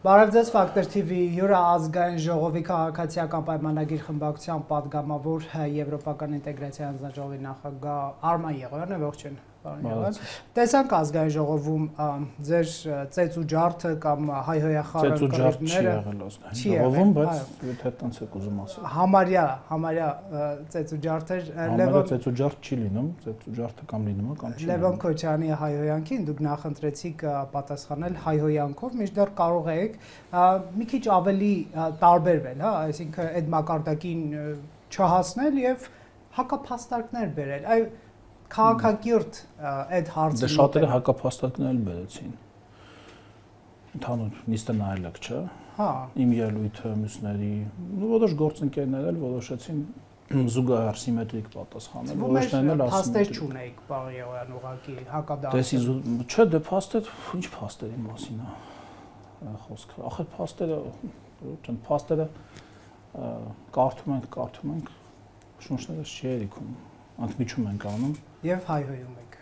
Բարև ձեզ Ֆակտոր TV հյուրը ազգային ժողովի քաղաքացիական պայմանագիր խմբակցության պատգամավոր Եվրոպական ինտեգրացիայի հանձնաժողովի նախագահ Արման Եղոյանը, ողջույն։ Տեսանք ազգային ժողովում ձեր ծեծ ու ջարդը կամ հայհոյախառը կռիվները չի եղել, բայց եթե տենց եք ուզում ասել։ Համարյա ծեծ ու ջարդեր Լևոն ծեծ ու ջարդ չի լինում, ծեծ ու ջարդը կամ լինում է կամ չի։ Լևոն Քոչարյանի հայհոյանքին դուք նախընտրեցիք պատասխանել հայհոյանքով, մինչդեռ կարող եք մի քիչ ավելի տարբերվել, հա, այսինքն այդ մակարդակին չհասնել եւ հակափաստարկներ բերել։ Այ քաղաքակիրթ այդ հարցը Դե շատերը հակափաստարկներ բերեցին։ Ընդհանուր նիստը նայել եք, չէ՞։ Հա։ Իմ ելույթը, մյուսների, որոշ գործընկերներ էլ որոշեցին զուգահեռ սիմետրիկ պատասխանել, որոշներն էլ փաստեր չունեիք, պարոն Եղոյան, ուղղակի հակադարձել։ Չէ, դե փաստեր, ինչ փաստերի մասին է խոսքը։ Ախր փաստերը կարդում ենք, շունչներս չի երիքում, ընդմիջում ենք անում եւ հայհոյում եք։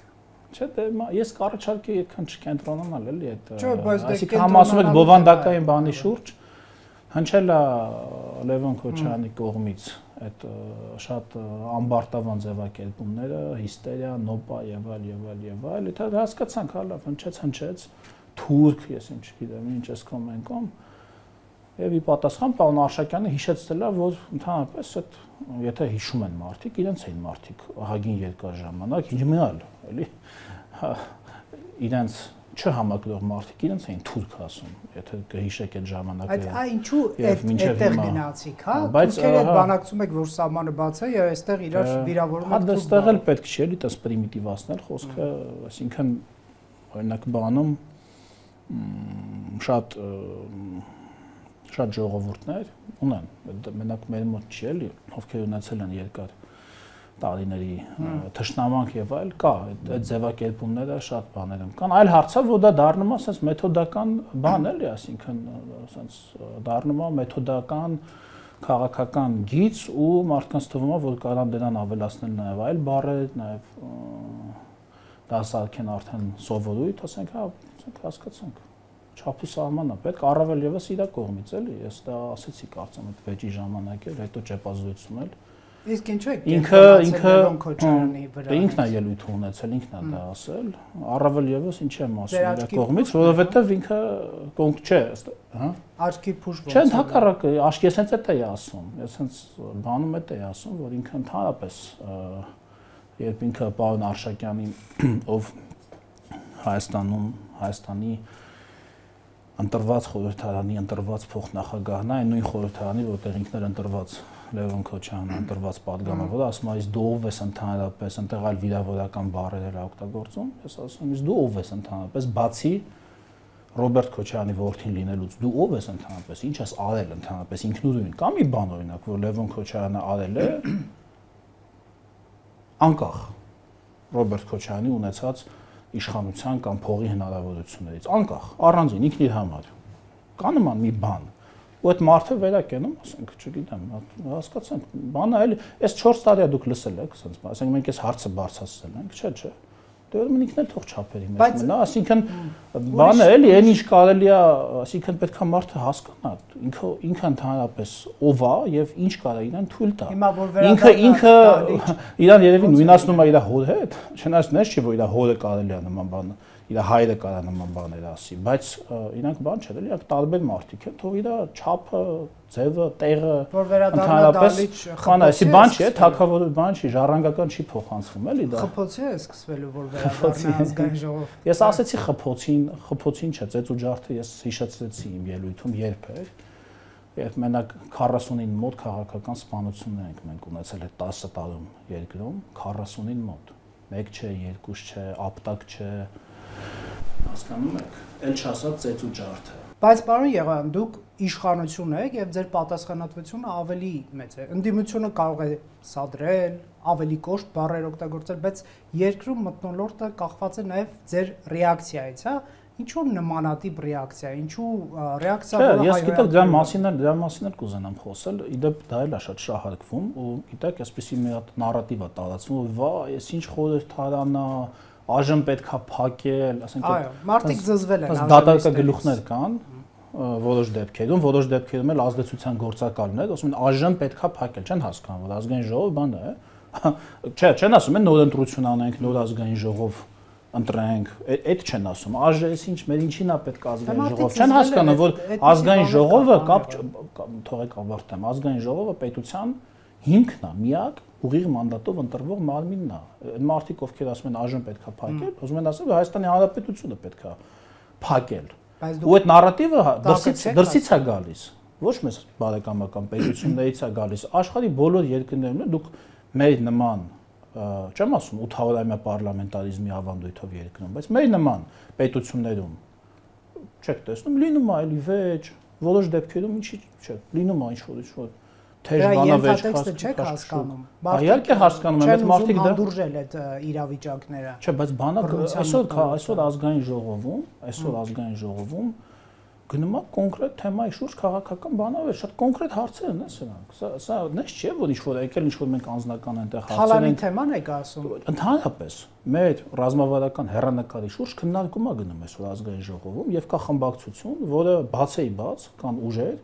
Չէ, դե ես կառաջարկեի այդքան չկենտրոնանալ էլի այդ։ Չէ, բայց դե այսինքն համ ասում եք բովանդակային բանի շուրջ, հնչել է Լևոն Քոչարյանի կողմից այդ շատ ամբարտավան ձևակերպումները, հիստերիա, նոպա եւ այլ, դա հասկացանք, հա, լավ, հնչեց, թուրք, ես ինչ գիտեմ, ինչ էս կոմենկոմ։ Եվ ի պատասխան պարոն Արշակյանը հիշեցրել է, որ ընդհանրապես այդ եթե հիշում են մարդիկ, իրենց էին մարդիկ ահագին երկար ժամանակ, հիմնալ, էլի, իրենց չհամակրող մարդիկ իրենց էին թուրք ասում, եթե կհիշեք այդ ժամանակները։ Այդ ինչու այդտեղ գնացիք, հա? Թուրքերը այդ բանակցում եք, որ սահմանը բաց է, եւ այստեղ իրար վիրավորում եք։ Հա, այստեղ էլ պետք չէ էլի տես պրիմիտիվացնել խոսքը, այսինքն օրինակ բանում շատ ժողովուրդներ ունեն, մենակ մեր մոտ չի էլի, ովքեր ունեցել են երկար տարիների թշնամանք եւ այլ, կա այդ ձևակերպումները շատ բաներում կան, այլ հարցը, որ դա դառնում է ասես մեթոդական բան էլի, այսինքն ասես դառնում է մեթոդական քաղաքական գիծ ու մարդկանց թվում է, որ կարան դրան ավելացնել նաեւ այլ բառեր, նաեւ դասարքեն արդեն սովորույթ, ասենք, հա, հասկացանք չափու սահմանը պետք առավել եւս իր կողմից էլի ես դա ասեցի կարծեմ այդ վեճի ժամանակ էր հետո ճեպազդեցում էլ իսկ ինչու է ինքը Քոչարյանի վրա ինքն է ելույթ ունեցել ինքն է դա ասել առավել եւս ինչ եմ ասում իր կողմից որովհետեւ ինքը կոնկ չէ հա աչքի փուշ ոնց չէ ընդհակառակը աշկի ես հենց էի ասում ես հենց բանում էի ասում որ ինքը ընդհանրապես երբ ինքը պարոն Արշակյանին ով Հայաստանի ընտրված խորհրդարանի ընտրված փոխնախագահն է, այն նույն խորհրդարանի, որտեղ ինքն էր ընտրված Լևոն Քոչարյանը, ընտրված պատգամավորը, ասում է, իսկ դու ով ես ընդհանրապես, այնտեղ այլ վիրավորական բառեր էր օգտագործում, ես ասում եմ, իսկ դու ով ես ընդհանրապես, բացի Ռոբերտ Քոչարյանի որդին լինելուց, դու ով ես ընդհանրապես, ինչ ես արել ընդհանրապես ինքնուրույն, կա մի բան օրինակ, որ Լևոն Քոչարյանը արել է անկախ Ռոբերտ Քոչարյանի ունեցած իշխանության կամ փողի հնարավորություններից անկախ առանձին ինքն իր համար կա նման մի բան ու այդ մարդը վերակենում ասենք չգիտեմ հասկացանք բանը էլի այս 4 տարի է դուք լսել եք ասենք ասենք մենք այս հարցը բարձրացրել ենք չէ դե ուրեմն ինքն է թող չափերի մեջ մնա ասինքն բանը էլի այն ինչ կարելի է ասինքն պետքա մարդը հասկանա ինքը ընդհանրապես ով է եւ ինչ կարա իրան թույլ տա ինքը իրան երևի նույնացնում է իր հոր հետ չնայած նես չի որ իր հորը կարելի է նման բանը իր հայրը կարա նման բաներ ասի բայց իրանք բան չէ էլի տարբեր մարդիկ են թող իր չափը ձևը տեղը ընդհանրապես խանա այսի բան չի թակավորը բան չի ժառանգական չի փոխանցվում էլի դա խփոցի է սկսվելու որ վերադառնա ազգային ժողով ես ասեցի խփոցին չէ ծեծ ու ջարդը ես հիշեցրեցի իմ ելույթում երբ էր երբ մենակ 49 մոտ քաղաքական սպանություններ ենք մենք ունեցել այդ 10 տարում երկրում 49 մոտ 1 չէ 2 չէ ապտակ չէ հասկանում եք էլ չասած ծեծ ու ջարդը բայց պարոն Եղոյան դուք իշխանություն եք եւ ձեր պատասխանատվությունը ավելի մեծ է ընդդիմությունը կարող է սադրել ավելի կոշտ բառեր օգտագործել բայց երկրում մթնոլորտը կախված է նաեւ ձեր ռեակցիայից հա ինչու նմանատիպ ռեակցիա ինչու ռեակցիա որը ես գիտեք դրա մասին էլ կուզենամ խոսել իդեպ դա էլ է շատ շահարկվում ու գիտեք այսպեսի մի հատ նարատիվ է տարածվում որ վա ես ինչ խորհրդարան է այժմ պետքա փակել ասենք այո մարդիկ զզվել են դատարկա գլուխներ կան որոշ դեպքերում էլ ազդեցության գործակալներ ասում են այժմ պետքա փակել, չեն հասկանում, որ ազգային ժողով բան է, չեն ասում են նոր ընտրություն անենք, նոր ազգային ժողով ընտրենք, այդ չեն ասում, այժմ ինչ մեր ինչին է պետք ազգային ժողով, չեն հասկանում, որ ազգային ժողովը թողեք ավարտեմ, ազգային ժողովը պետության հիմքն է, միակ ուղիղ մանդատով ընտրվող մարմինն է։ Այդ մարդիկ, ովքեր ասում են այժմ պետքա փակել, ուզում են ասել, որ Հայաստանի Հանրապետությունը պետքա փակել։ Ու այդ նարատիվը դրսից է գալիս, ոչ մեզ բարեկամական պետություններից է գալիս, աշխարհի բոլոր երկրներում դուք մեր նման, չեմ ասում 800-ամյա պարլամենտարիզմի ավանդույթով երկրում, բայց մեր նման պետություններում չեք տեսնում, լինում է էլի վեճ, որոշ դեպքերում ինչի՞ չէ, լինում է ինչ-որ թեժ բանավեճ չեք հասկանում։ Իհարկե հասկանում եմ, այդ մարդիկ դա հանդուրժել այդ իրավիճակները։ Չէ, բայց բանակ այսօր ազգային ժողովում գնում է կոնկրետ թեմայի շուրջ քաղաքական բանավեճ, շատ կոնկրետ հարցեր են սրանք։ Սա նես չէ, որ ինչ-որ եկել ինչ-որ մենք անձնական այնտեղ հարցեր Թալանի են։ թեման եք ասում։ Ընդհանրապես մեր ռազմավարական հեռանկարի շուրջ քննարկում է գնում այսօր ազգային ժողովում եւ կա խմբակցություն, որը բաց կան ուժեր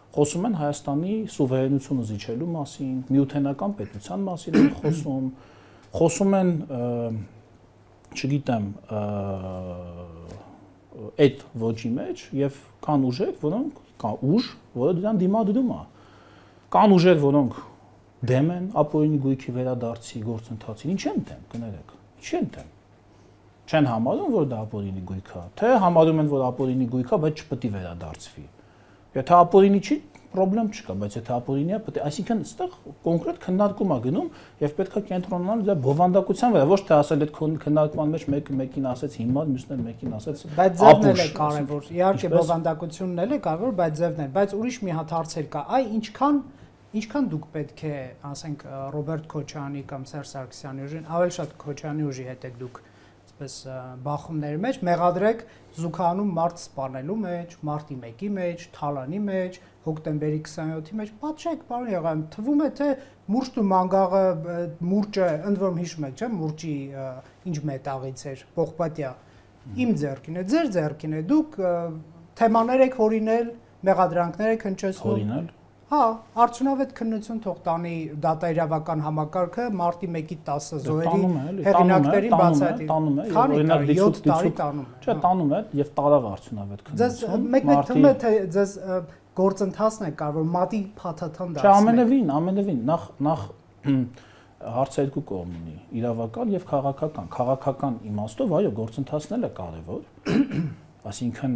խոսում են Հայաստանի սուվերենությունը զիջելու մասին, միութենական պետության մասին են խոսում են, չգիտեմ, այդ ոճի մեջ եւ կան ուժեր, որը դրան դիմադրում է։ Կան ուժեր, որոնք դեմ են ապօրինի գույքի վերադարձի գործընթացին, ինչ են դեմ, կներեք, ինչ են դեմ։ Չեն համարում, որ դա ապօրինի գույք է, թե համարում են, որ ապօրինի գույք է, բայց չպետք է վերադարձվի։ Եթե ապօրինի չի, պրոբլեմ չկա, բայց եթե ապօրինի է, պետք է, այսինքն այստեղ կոնկրետ քննարկում է գնում եւ պետք է կենտրոնանալ դրա բովանդակության վրա, ոչ թե ասել այդ քննարկման մեջ մեկը մեկին ասեց հիմար, մյուսն մեկին ասեց ապուշ։ Բայց ձևն է կարևոր, իհարկե բովանդակությունն էլ է կարևոր, բայց ձևն է, բայց ուրիշ մի հատ հարցեր կա, այ ինչքան դուք պետք է, ասենք Ռոբերտ Քոչարյանի կամ Սերժ Սարգսյանի ուժին, ավելի շատ Քոչարյանի ուժի հետ եք դուք բախումների մեջ մեղադրեք զուգանում մարտ սպանելու մեջ, մարտի 1-ի մեջ, Թալանի մեջ, հոկտեմբերի 27-ի մեջ, պատշեք, պարոն Եղայան, թվում է թե մուրճ ու մանգաղը մուրճը, ընդ որում հիշում եք, չէ՞, մուրճի ինչ մետաղից էր, Պողպատյա, իմ ձեռքին է, ձեր ձեռքին է, դուք թեմաներ եք հորինել, մեղադրանքներ եք հնչեցնում։ Հորինել։ Հա, արդյունավետ քննություն թող տանի դատաիրավական համակարգը մարտի 1-ի 10 զոհերի հեղինակներին բացահայտի։ Տանում է, օրինակ 7 տարի տանում է։ Չէ, տանում է եւ տարավ արդյունավետ քննություն։ Ձեզ մեկ-մեկ թվում է թե ձեզ գործընթացն է կարող մատի փաթաթան դարձնել։ Չէ, ամենևին, նախ հարցը երկու կողմ ունի՝ իրավական եւ քաղաքական։ Քաղաքական իմաստով, այո, գործընթացն էլ է կարեւոր։ Այսինքն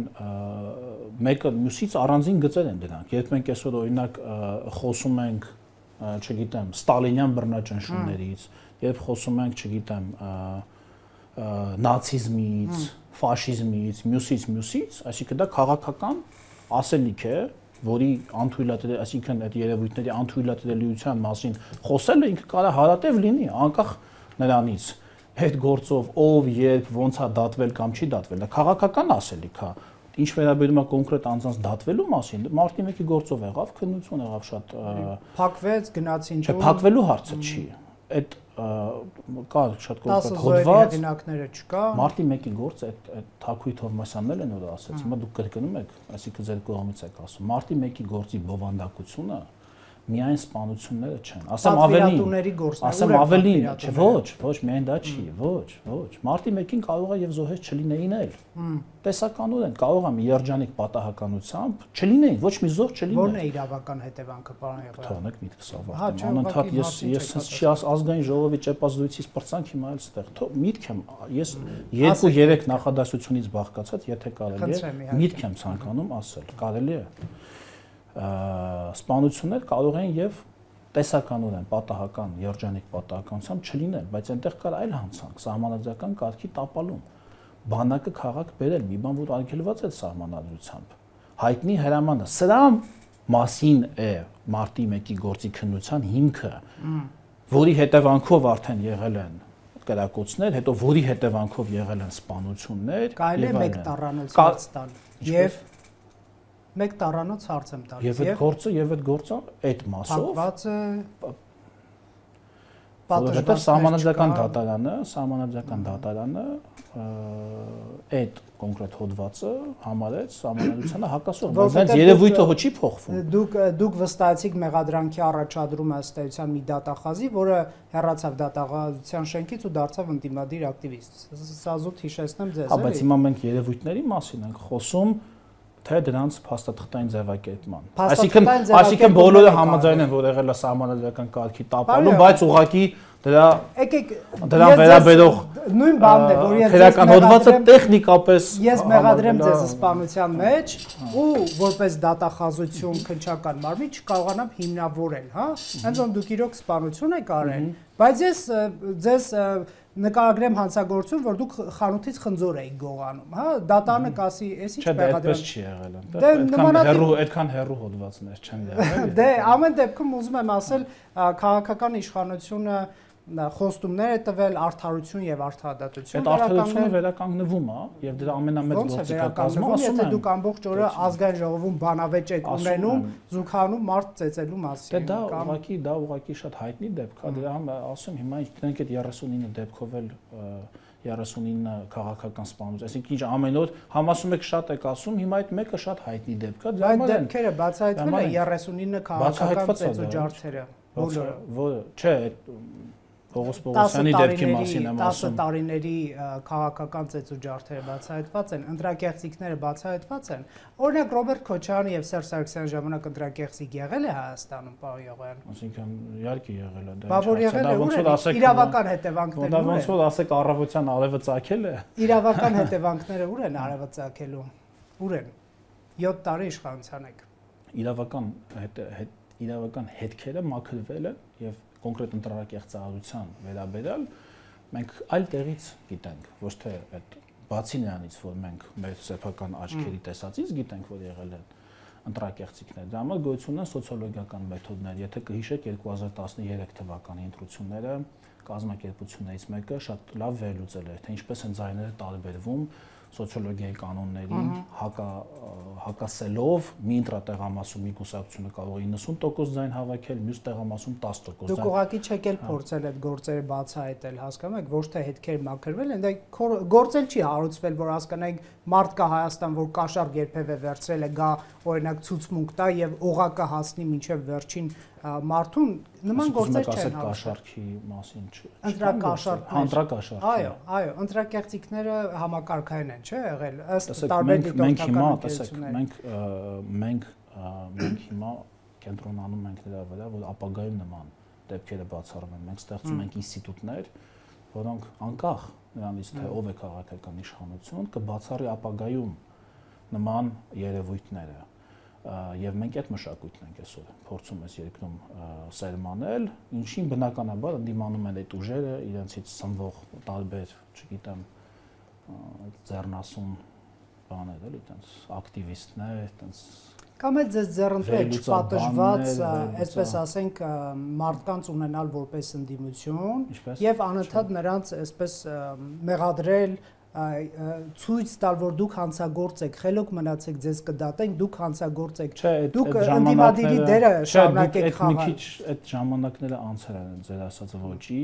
մեկը մյուսից առանձին գծեր են դրանք։ Երբ մենք այսօր օրինակ խոսում ենք, չգիտեմ, ստալինյան բռնաճնշումներից, երբ խոսում ենք, չգիտեմ, նացիզմից, ֆաշիզմից, մյուսից, այսինքն դա քաղաքական ասելիք է, որի անթույլատրելի, այսինքն այդ երևույթների անթույլատրելիության մասին խոսելը ինքը կարող հարատև լինի, անկախ նրանից այդ գործով ով երբ ոնց է դատվել կամ չի դատվել, դա քաղաքական ասելիք է։ Ինչ վերաբերում է կոնկրետ անձանց դատվելու մասին, մարտի 1-ի գործով եղավ, քննություն եղավ շատ փակվեց, գնացին տուն։ Չէ, փակվելու հարցը չի։ Այդ կա շատ կոնկրետ հոդված, հեղինակները չկա։ Մարտի 1-ի գործը այդ Թաքուի Թովմասյանն էլ են որ ասաց, հիմա դուք կրկնում եք, այսինքն ձեր կողմից եք ասում։ Մարտի 1-ի գործի բովանդակությունը միայն սպանությունները չեն։ Ասեմ ավելին, չէ, ոչ, միայն դա չի, ոչ։ Մարտի 1-ին կարող է եւ զոհեր չլինեին էլ։ Տեսականորեն կարող է մի երջանիկ պատահականությամբ չլինեին, ոչ մի զոհ չլիներ։ Որն է իրավական հետևանքը, պարոն Եղայան։ Թողնեք միտքս ավարտեմ։ Անընդհատ ես չի ազգային ժողովի ճեպազդույցից պրծանք հիմա էլ ստեղ։ Միտք եմ, ես 2-3 նախադասությունից բաղկացած, եթե կարելի է, միտք եմ ցանկանում ասել, կարելի է։ Սպանություններ կարող են եւ տեսականորեն պատահական երջանիկ պատահականությամբ չլինել, բայց այնտեղ կար այլ հանցանք, սահմանադրական կարգի տապալում, բանակը քաղաք բերել, մի բան որ արգելված է սահմանադրությամբ, հայտնի հրամանը, սրա մասին է մարտի 1-ի գործի քննության հիմքը, որի հետևանքով արդեն եղել են կրակոցներ, հետո որի հետևանքով եղել են սպանություններ, կարելի է մեկ տառանոց հարց տալ եւ մեկ տառանոց հարց եմ տալիս եւ այդ գործը այդ մասով փակված է Որովհետև սահմանադրական դատարանը այդ կոնկրետ հոդվածը համարեց սահմանադրությանը հակասող, բայց երևույթը հո չի փոխվում։ Դուք վստահեցիք մեղադրանքի առաջադրումը ըստ էության մի դատախազի, որը հեռացավ դատախազության շենքից ու դարձավ ընդդիմադիր ակտիվիստ։ Սա զուտ հիշեցնեմ ձեզ, էլի։ Բայց հիմա մենք երևույթների մասին ենք խոսում, թե դրանց փաստաթղթային ձևակերպման։ Այսինքն բոլորը համաձայն են, որ եղել է սահմանադրական կարգի տապալում, բայց ուղղակի դրան վերաբերող նույն բանն է, որ քրեական հոդվածը տեխնիկապես ես մեղադրեմ ձեզ սպանության մեջ ու որպես դատախազություն քննչական մարմին չկարողանամ հիմնավորել, հա։ Հենց որ դուք իրոք սպանություն եք արել, բայց ես ձեզ նկարագրեմ հանցագործություն, որ դուք խանութից խնձոր եք գողանում, հա, դատարանը կասի, էս ինչ մեղադրեմ։ Չէ, այդպես չի եղել։ Այդքան հեռու հոդվածներ չեն եղել։ Դե ամեն դեպքում ուզում եմ ասել, քաղաքական իշխանությունը խոստումներ է տվել արդարություն եւ արդարադատություն վերականգնելու վերականգնվում է եւ դրա ամենամեծ գործիքը կազմում ասում եմ դուք ամբողջ օրը ազգային ժողովում բանավեճ եք ունենում զուգանում մարդ ծեծելու մասին դա ուղղակի շատ հայտնի դեպք է դրա համար ասում հիմա դրանք այդ 39 դեպքով էլ 39 քաղաքական սպանություն այսինքն ինչ ամեն օր համասում եք շատ եք ասում հիմա այդ մեկը շատ հայտնի դեպք է այդ դեպքերը բացահայտվել է 39 քաղաքական ծեծուջարդերը որը չէ Պողոս Պողոսյանի դեպքի մասին եմ ասում 10 տարիների քաղաքական ծեծուջարդերը բացահայտված են, ընտրակեղծիքները բացահայտված են։ Օրինակ Ռոբերտ Քոչարյանը եւ Սերժ Սարգսյանի ժամանակ ընտրակեղծիք եղել է Հայաստանում, պարոն Եղոյան։ Այսինքն իհարկե եղել է դա։ Բա որ եղել է, իրավական հետևանքները։ Դա ոնց որ ասեք առավոտյան արևը ծագել է։ Իրավական հետևանքները ուր են արևը ծագելու։ Ուր են։ 7 տարի իշխանության եք։ Իրավական հետքերը մաքրվել են եւ կոնկրետ ընտրակեղծարարության վերաբերյալ մենք այլ տեղից գիտենք, ոչ թե այդ բացի նրանից, որ մենք մեր սեփական աչքերի տեսածից գիտենք, որ եղել են ընտրակեղծիքներ։ Դա համար գոյություն ունեն սոցիոլոգիական մեթոդներ։ Եթե կհիշեք 2013 թվականի ընտրությունները կազմակերպություններից մեկը շատ լավ վերլուծել էր, թե ինչպես են ձայները տարբերվում սոցիոլոգիայի կանոններին հակասելով մի ընտրատեղամասում մի կուսակցությունը կարող է 90% ձայն հավաքել, մյուս տեղամասում 10% ձայն։ Դուք ուղղակի չեք էլ փորձել այդ գործերը բացահայտել, հասկանում եք, ոչ թե հետքեր մաքրվել են, դա գործել չի հարուցվել, որ հասկանայինք մարդ կա Հայաստան, որ կաշառք երբևէ վերցրել է, գա օրինակ ցուցմունք տա եւ օղակը հասնի մինչեւ վերջին մարդուն նման գործեր չեն կաշառքի մասին չէ։ Ընտրակաշառք։ Այո, ընտրակեղծիքները համակարգային են, չէ՞ եղել ըստ տարբեր դիտորդական ընկերությունների։ Մենք հիմա կենտրոնանում ենք նրա վրա, որ ապագայում նման դեպքերը բացառվեն։ Մենք ստեղծում ենք ինստիտուտներ, որոնք անկախ նրանից թե ով է քաղաքական իշխանություն, կբացառի ապագայում նման երևույթները։ Եվ մենք այդ մշակույթն ենք այսօր փորձում ես երկրում սերմանել, ինչին բնականաբար ընդդիմանում են այդ ուժերը, իրենցից սնվող տարբեր, չգիտեմ, ձեռնասուն բաներ, էլի, այտենց ակտիվիստներ, այտենց կամ էլ ձեզ ձեռնտու չպատժված, այսպես ասենք, մարդկանց ունենալ որպես ընդդիմություն եւ անընդհատ նրանց այսպես մեղադրել ցույց տալ, որ դուք հանցագործ եք, խելոք մնացեք, ձեզ կդատենք, դուք հանցագործ եք։ Դուք ընդդիմադիրի դերը շարունակեք խաղալ։ Մի քիչ այդ ժամանակները անցել են ձեր ասած ոճի,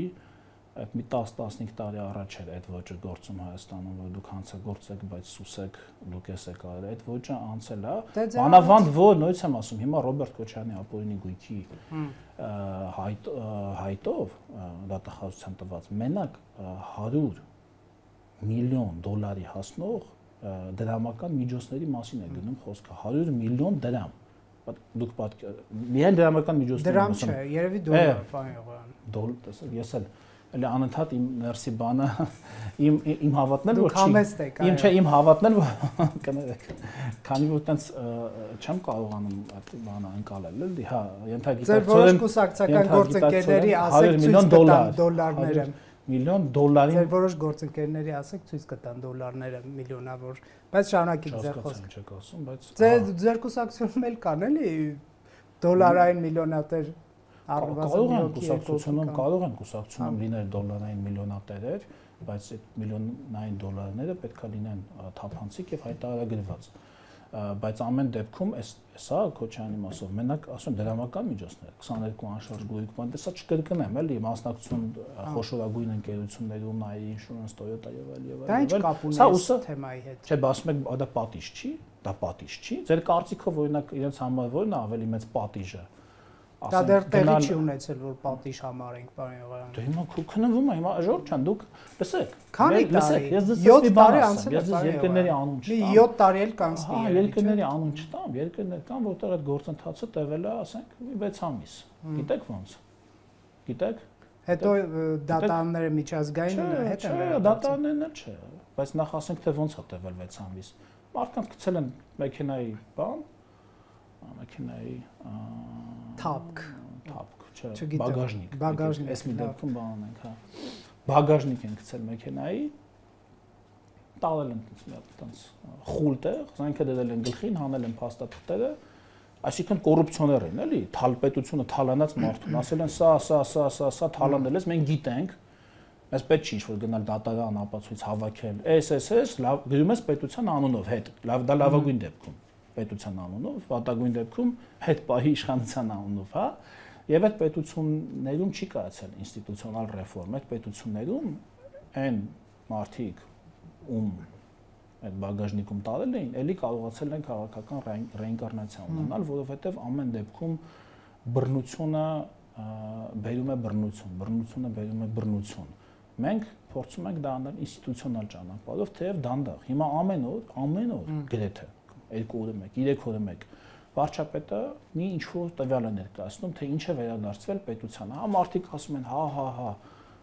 այդ մի 10-15 տարի առաջ էր այդ ոճը գործում Հայաստանում, որ դուք հանցագործ եք, բայց սուսեք, դուք եք արել։ Այդ ոճը անցել է։ Մանավանդ որ նույնց եմ ասում, հիմա Ռոբերտ Քոչարյանի ապօրինի գույքի հայտով դատախազության տված մենակ 100 միլիոն դոլարի հասնող դրամական միջոցների մասին է գնում խոսքը 100 միլիոն դրամ դուք միայն դրամական միջոցներ դրամ չէ երևի դոլար պարոն Եղոյան տեսեք ես էլ անընդհատ իմ ներսի բանը իմ հավատնել որ չի իմ հավատնել որ կներեք քանի որ տենց չեմ կարողանում այդ բանը անցնել էլի հա ենթագիտակցորեն ձեր որոշ կուսակցական գործընկերների ասեք ցույց տան դոլարները միլիոն դոլարի ձեր որոշ գործընկերների ասեք ցույց կտան դոլարները միլիոնավոր բայց շարունակեք ձեր խոսքը չեք ասում բայց ձեր կուսակցությունում էլ կան էլի դոլարային միլիոնատեր կարող են կուսակցությունում լինել դոլարային միլիոնատերեր բայց այդ միլիոնային դոլարները պետք է լինեն թափանցիկ եւ հայտարարագրված բայց ամեն դեպքում սա Քոչարյանի մասով մենակ ասում դրամական միջոցներ 22 անշարժ գույքման դե սա չկրկնեմ էլի մասնակցություն խոշորագույն ընկերություններում նայի ինշուրանս Toyota եւ այլ դա ինչ կապ ունի թեմայի հետ չէ ասում եք դա պատիժ չի ձեր կարծիքով օրինակ իրենց համար որն է ավելի մեծ պատիժը դա դեռ տեղի չի ունեցել որ պատիժ համարենք պարոն Եղարյան դե հիմա քննվում է հիմա Ժորժ ջան դուք լսեք քանի տարի ես 7 տարի անցել ես երկրների անուն չտամ 7 տարի էլ կանցնի երկրների անուն չտամ երկրներ կան որտեղ այդ գործընթացը տևել է ասենք 6 ամիս գիտեք ոնց գիտեք հետո դատաները միջազգային հետ են վերադարձել դատաներն էլ չէ բայց նախ ասենք թե ոնց է տևել 6 ամիս մարդկանց գցել են մեքենայի բան մեքենայի թափք, չէ, բագաժնիկ։ Այս մի դեպքում բան ենք, հա։ Բագաժնիկ են գցել մեքենայի, տալել են այդպես խուլ տեղ, զանգը դրել են գլխին, հանել են փաստաթղթերը, այսինքն կոռուպցիոներ են, էլի, թալպետությունը թալանած մարդուն, ասել են սա թալանել ես, մենք գիտենք, մեզ պետք չի ինչ-որ գնալ դատարան ապացույց հավաքել, էս, լավ, գրում ես պետության անունով հետ, լավ, դա լավագույն դեպքում պետության անունով, վատագույն դեպքում հետ պահի իշխանության անունով, հա, եւ այդ պետություններում չի կայացել ինստիտուցիոնալ ռեֆորմ, այդ պետություններում այն մարդիկ, ում այդ բագաժնիկում տարել էին, ելի կարողացել են քաղաքական ռեինկարնացիա ունենալ, որովհետեւ ամեն դեպքում բռնությունը բերում է բռնությունը բերում է բռնություն։ Մենք փորձում ենք դա անել ինստիտուցիոնալ ճանապարհով, թեև դանդաղ։ Հիմա ամեն օր գրեթե 2 օրը 1, 3 օրը 1 վարչապետը մի ինչ-որ տվյալ է ներկայացնում, թե ինչ է վերադարձվել պետությանը։ Հա մարդիկ ասում են, հա,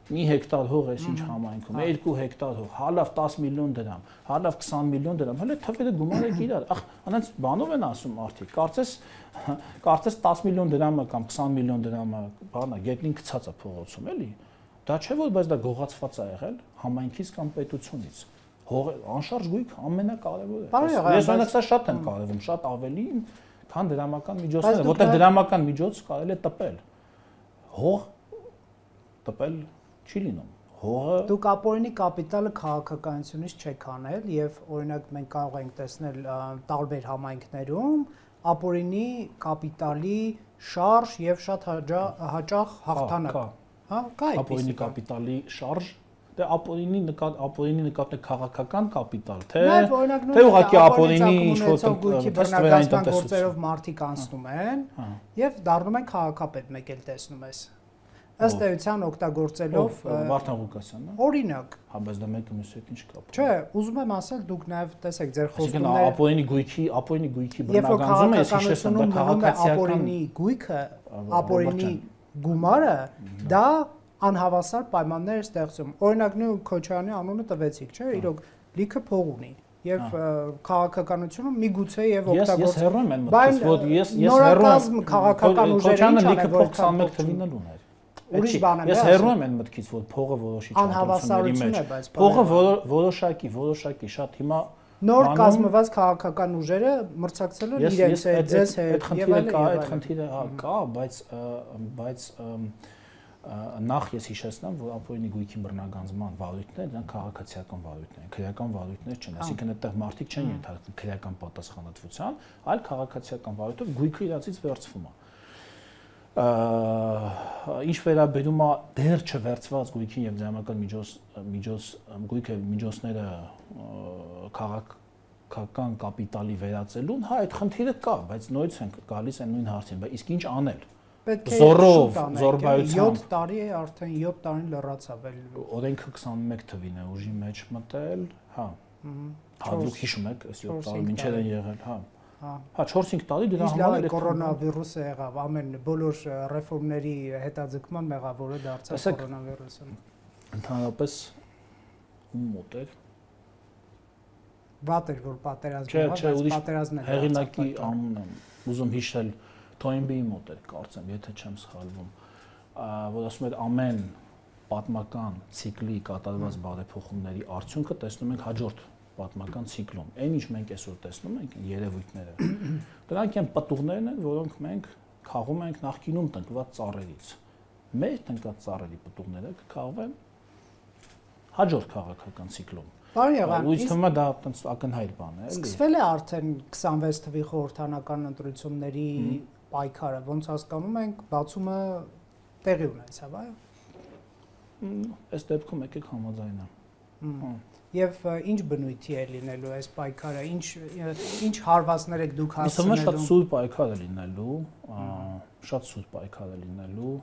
մի հեկտար հող էս ինչ համայնքում, 2 հեկտար հող, հա լավ 10 միլիոն դրամ, հա լավ 20 միլիոն դրամ, հələ թվերը գումարեք իրար։ Ախ, անց բանով են ասում մարդիկ, կարծես 10 միլիոն դրամը կամ 20 միլիոն դրամը, բանա, գետնին գցած է փողոցում, էլի։ Դա չէ որ բայց դա գողացված է եղել համայնքից կամ պետությունից։ Անշարժ գույք ամենակարևորը է։ Ես օրինակ սա շատ եմ կարևորում, շատ ավելի, քան դրամական միջոցները, որտեղ դրամական միջոց կարելի է տպել։ Հող տպել չի լինում։ Հողը դուք ապօրինի կապիտալը քաղաքականությունից չեք անել եւ օրինակ մենք կարող ենք տեսնել տարբեր համայնքներում ապօրինի կապիտալի շարժ եւ շատ հաճախ հաղթանակ։ Հա, կա այդպես։ Ապօրինի կապիտալի շարժ դե ապօրինի նկատի քաղաքական կապիտալ, թե ուղղակի ապօրինի ինչ-որ բռնագրական գործերով մարդիկ անցնում են եւ դառնում են քաղաքապետ, մեկ էլ տեսնում ես։ Ըստ էության օգտագործելով Վարդան Ղուկասյանն, օրինակ։ Հա, բայց դա մեկը մյուսի հետ ինչ կապ։ Չէ, ուզում եմ ասել, դուք նաեւ տեսեք ձեր խոստումները ապօրինի գույքի բռնագանձումը ես հիշեցնում, դա քաղաքացիական ապօրինի գույքը, ապօրինի գումարը դա անհավասար պայմաններ ստեղծում։ Օրինակ նույն Քոչարյանի անունը տվեցիք, չէ՞, իրոք լիքը փող ունի եւ քաղաքականությունում միգուցե եւ օգտագործում։ Ես հեռում եմ մտքից, որ ես հեռում եմ քաղաքական ուժերի ինչ լիքը փող 21 թվին էլ ուներ։ Ուրիշ բան է։ Ես հեռում եմ այն մտքից, որ փողը որոշիչ անհավասարություն է, բայց փողը որոշակի շատ հիմա նոր կազմված քաղաքական ուժերը մրցակցել են իրենց հետ, ձեզ հետ եւ այլն։ Այդ խնդիրը կա, բայց նախ ես հիշեցնեմ, որ ապօրինի գույքի բռնագանձման վարույթները դրանք քաղաքացիական վարույթներ են, քրեական վարույթներ չեն, այսինքն այդտեղ մարդիկ չեն ենթարկվում քրեական պատասխանատվության, այլ քաղաքացիական վարույթով գույքը իրացից վերցվում է։ Ինչ վերաբերում է դեռ չվերցված գույքին եւ դրամական գույքը միջոցները քաղաքական կապիտալի վերածելուն, հա այդ խնդիրը կա, բայց նույնց ենք գալիս այն նույն հարցին, բայց իսկ ինչ անել։ Զորով, զորբայությամբ 7 տարի է, արդեն 7 տարին լրացավ էլ։ Օրենքը 21 թվին է ուժի մեջ մտել, հա։ Հա դուք հիշում եք, այս 7 տարի ինչեր են եղել, հա։ Հա 4-5 տարի դրա համար է կորոնավիրուսը եղավ, ամեն բոլոր ռեֆորմների հետաձգման մեղավորը դարձավ կորոնավիրուսը։ Ընդհանրապես ում մոտ էր։ Վատ էր որ պատերազմը, բայց պատերազմն է։ Հեղինակի անունը ուզում հիշել Թոյնբիի մոտ էր, կարծեմ, եթե չեմ սխալվում, որ ասում էր ամեն պատմական ցիկլի կատարված բարեփոխումների արդյունքը տեսնում ենք հաջորդ պատմական ցիկլում։ Այն ինչ մենք այսօր տեսնում ենք երևույթները, դրանք են պտուղներն են, որոնք մենք քաղում ենք նախկինում տնկված ծառերից։ Մեր տնկված ծառերի պտուղները կքաղվեն հաջորդ քաղաքական ցիկլում։ Բարի եղան։ Ույս թվում է դա այտենց ակնհայտ բան է, էլի։ Սկսվել է արդեն 26 թվականի խորհրդանական ընտրությունների պայքարը, ոնց հասկանում ենք, բացումը տեղի ունեցավ, այո։ Այս դեպքում եկեք համաձայնեմ։ Եվ ինչ բնույթի է լինելու այս պայքարը, ինչ հարվածներ եք դուք հասցնելու։ Իսկ շատ սուր պայքար է լինելու, շատ սուր պայքար է լինելու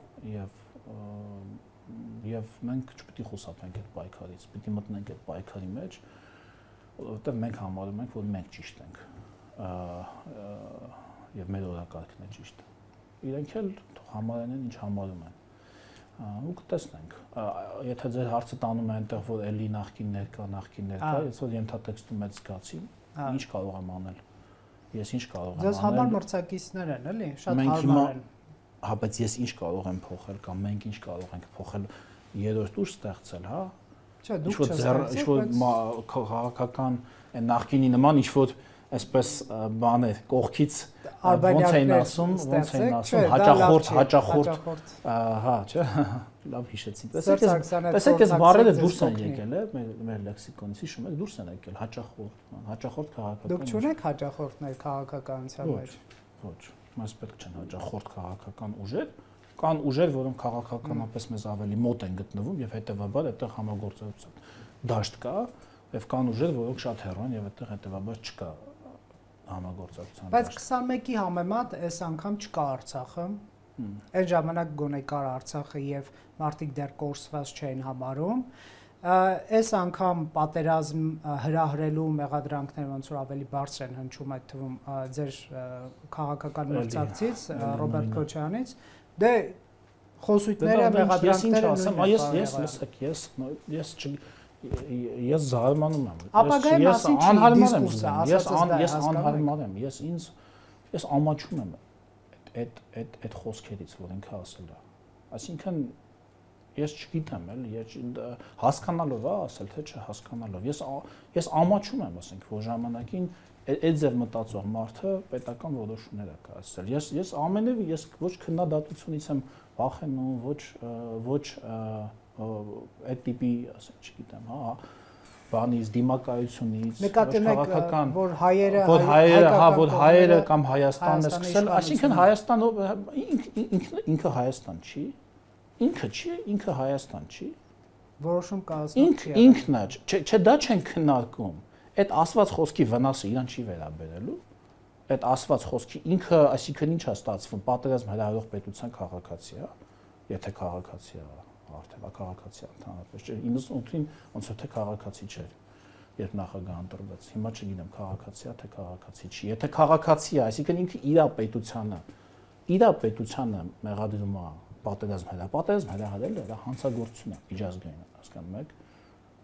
եւ մենք չպետք է խուսափենք այդ պայքարից, պետք է մտնենք այդ պայքարի մեջ, որովհետեւ մենք համարում ենք, որ մենք ճիշտ ենք եւ մեր օրակարգն է ճիշտ։ Իրենք էլ համարեն ինչ համարում են։ Ու կտեսնենք, եթե ձեր հարցը տանում է այնտեղ, որ էլի նախկիններ կա, ես որ ենթատեքստում այդ զգացի, ինչ կարող եմ անել։ Ես ինչ կարող եմ անել։ Ձեզ համար մրցակիցներ են, էլի, շատ հարմար են։ Հա, բայց ես ինչ կարող եմ փոխել կամ մենք ինչ կարող ենք փոխել, երրորդ ուժ ստեղծել, հա։ Չէ, դուք չստեղծեք, ինչ որ քաղաքական այն նախկինի նման ինչ որ այսպես բաներ կողքից ոնց էին ասում, հաճախորդ, հա, չէ, լավ հիշեցին։ Տեսեք, այս բառերը դուրս են եկել, մեր լեքսիկոնից, հիշում եք, դուրս են եկել, հաճախորդ քաղաքական։ Դուք չունեք հաճախորդներ քաղաքականության մեջ։ Ոչ, մեզ պետք չեն հաճախորդ քաղաքական ուժեր, կան ուժեր, որոնք քաղաքականապես մեզ ավելի մոտ են գտնվում եւ հետեւաբար այդտեղ համագործակցություն դաշտ կա, եւ կան ուժեր, որոնք շատ հեռու են եւ այդտեղ հետեւաբար չկա համագործակցության։ Բայց 21-ի համեմատ այս անգամ չկա Արցախը։ Այն ժամանակ գոնե կար Արցախը եւ մարդիկ դեռ կորսված չէին համարում։ Այս անգամ պատերազմ հրահրելու մեղադրանքները ոնց որ ավելի բարձր են հնչում այդ թվում ձեր քաղաքական մրցակցից Ռոբերտ Քոչարյանից։ Դե խոսույթները մեղադրանքները ես զարմանում եմ։ Ապագայի մասին չի դիսկուրսը, ես անհարմար եմ, ես ամաչում եմ այդ խոսքերից, որ ինքը ասել է։ Այսինքն ես չգիտեմ, էլի, հասկանալով է ասել, թե չհասկանալով։ Ես ամաչում եմ, ասենք, որ ժամանակին այդ ձև մտածող մարդը պետական որոշումներ է կայացրել։ Ես ամենևին ես ոչ քննադատությունից եմ վախենում, ոչ այդ տիպի, ասենք, չգիտեմ, հա, բանից, դիմակայությունից, քաղաքական, որ հայերը կամ Հայաստանն է սկսել, այսինքն Հայաստանը ինքը Հայաստան չի, ինքը Հայաստան չի, որոշում կայացնող չի։ Ինքն է, չէ, դա չեն քննարկում։ Այդ ասված խոսքի վնասը իրան չի վերաբերելու։ Այդ ասված խոսքի ինքը, այսինքն ինչ է ստացվում, պատերազմ հրահրող պետության քաղաքացի է, եթե քաղաքացի է, արդեն քաղաքացի է ընդհանրապես, 98-ին ոնց որ թե քաղաքացի չէր, երբ նախագահ ընտրվեց։ Հիմա չգիտեմ քաղաքացի է, թե քաղաքացի չի։ Եթե քաղաքացի է, այսինքն ինքը իր պետությանը մեղադրում է պատերազմ հրահրել է, դա հանցագործություն է միջազգային, հասկանում եք։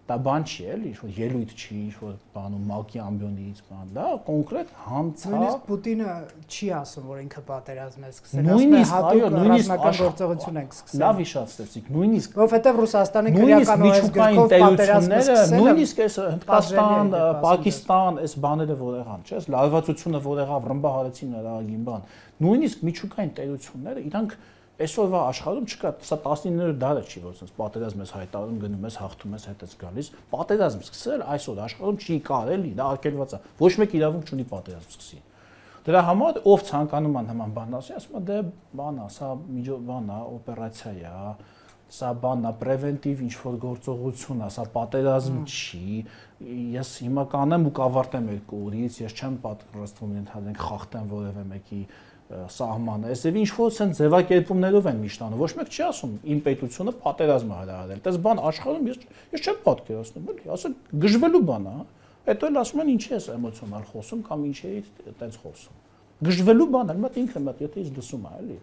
Դա բան չի, էլի, ինչ-որ ելույթ չի, ինչ-որ բանում մակի ամբիոնից բան, դա կոնկրետ հանց է։ Նույնիսկ Պուտինը չի ասում, որ ինքը պատերազմ է սկսել, ասում է հատուկ ռազմական գործողություն ենք սկսել։ Լավ հիշեցրեցիք, նույնիսկ որովհետև Ռուսաստանի քրեական օրենսգրքով պատերազմը սկսել, նույնիսկ այս Հնդկաստան, Պակիստան, այս բաները որ եղան, չէ՞, լարվածությունը որ եղավ, ռմբահարեցին նրագին բան, նույնիսկ միջուկային տերությունները իրանք այսօրվա աշխարհում չկա, սա 19-րդ դարը չի, որ ասես պատերազմ ես հայտարարում, գնում ես, հաղթում ես, հետ ես գալիս։ Պատերազմ սկսել այսօր աշխարհում չի կարելի, դա արգելված է։ Ոչ մեկ իրավունք չունի պատերազմ սկսի։ Դրա համար ով ցանկանում է նման բան ասի, ասում է դե բան է, սա բան է, օպերացիա է, սա բան է, պրևենտիվ ինչ-որ գործողություն է, սա պատերազմ չի։ Ես հիմա կանեմ ու կավարտեմ երկու օրից, ես չեմ պատրաստվում ընդհանրենք խախտեմ որևէ մեկի սահմանը, այսև ինչ-որ ցեն ձևակերպումներով են միշտ անում։ Ոչ մեկ չի ասում իմ պետությունը պատերազմ է հրահրել։ Դες բան աշխարհում ես չեմ պատկերացնում, էլի, ասել գժվելու բան է, հետո էլ ասում են ինչի ես էմոցիոնալ խոսում կամ ինչի է այդպես խոսում։ Գժվելու բան է, մոտ ինքը մոտ եթե ես լսում է, էլի։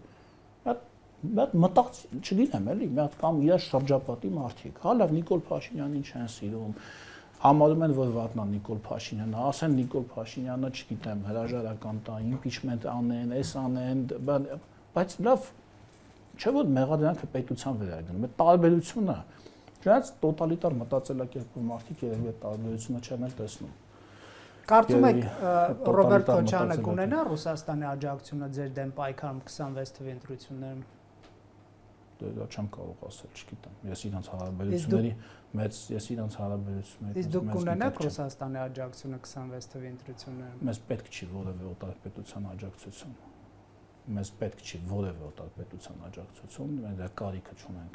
Մոտ մտած, չգիտեմ, էլի, մոտ կամ իր շրջապատի մարդիկ, հա լավ Նիկոլ Փաշինյանին չեն սիրում։ Համարում են, որ վատնա Նիկոլ Փաշինյանը, ասեն Նիկոլ Փաշինյանը, չգիտեմ, հրաժարական տա, իմպիչմենտ անեն, էս անեն, բայց լավ, չէ՞ որ մեղադրանքը պետության վրա է գնում, այդ տարբերությունը, չնայած տոտալիտար մտածելակերպով մարդիկ երևի այդ տարբերությունը չեն էլ տեսնում։ Կարծում եք Ռոբերտ Քոչարյանը կունենա Ռուսաստանի աջակցությունը ձեր դեմ պայքարում 26 թվականի ընտրություններում։ դա չեմ կարող ասել, չգիտեմ։ Ես իրանց հարաբերությունների Իսկ դուք կունենաք Ռուսաստանի աջակցությունը 26 թվականի ընտրություններում։ Մեզ պետք չի որևէ օտարպետության աջակցություն։ Մեզ պետք չի որևէ օտարպետության աջակցություն, մենք դա կարիքը չունենք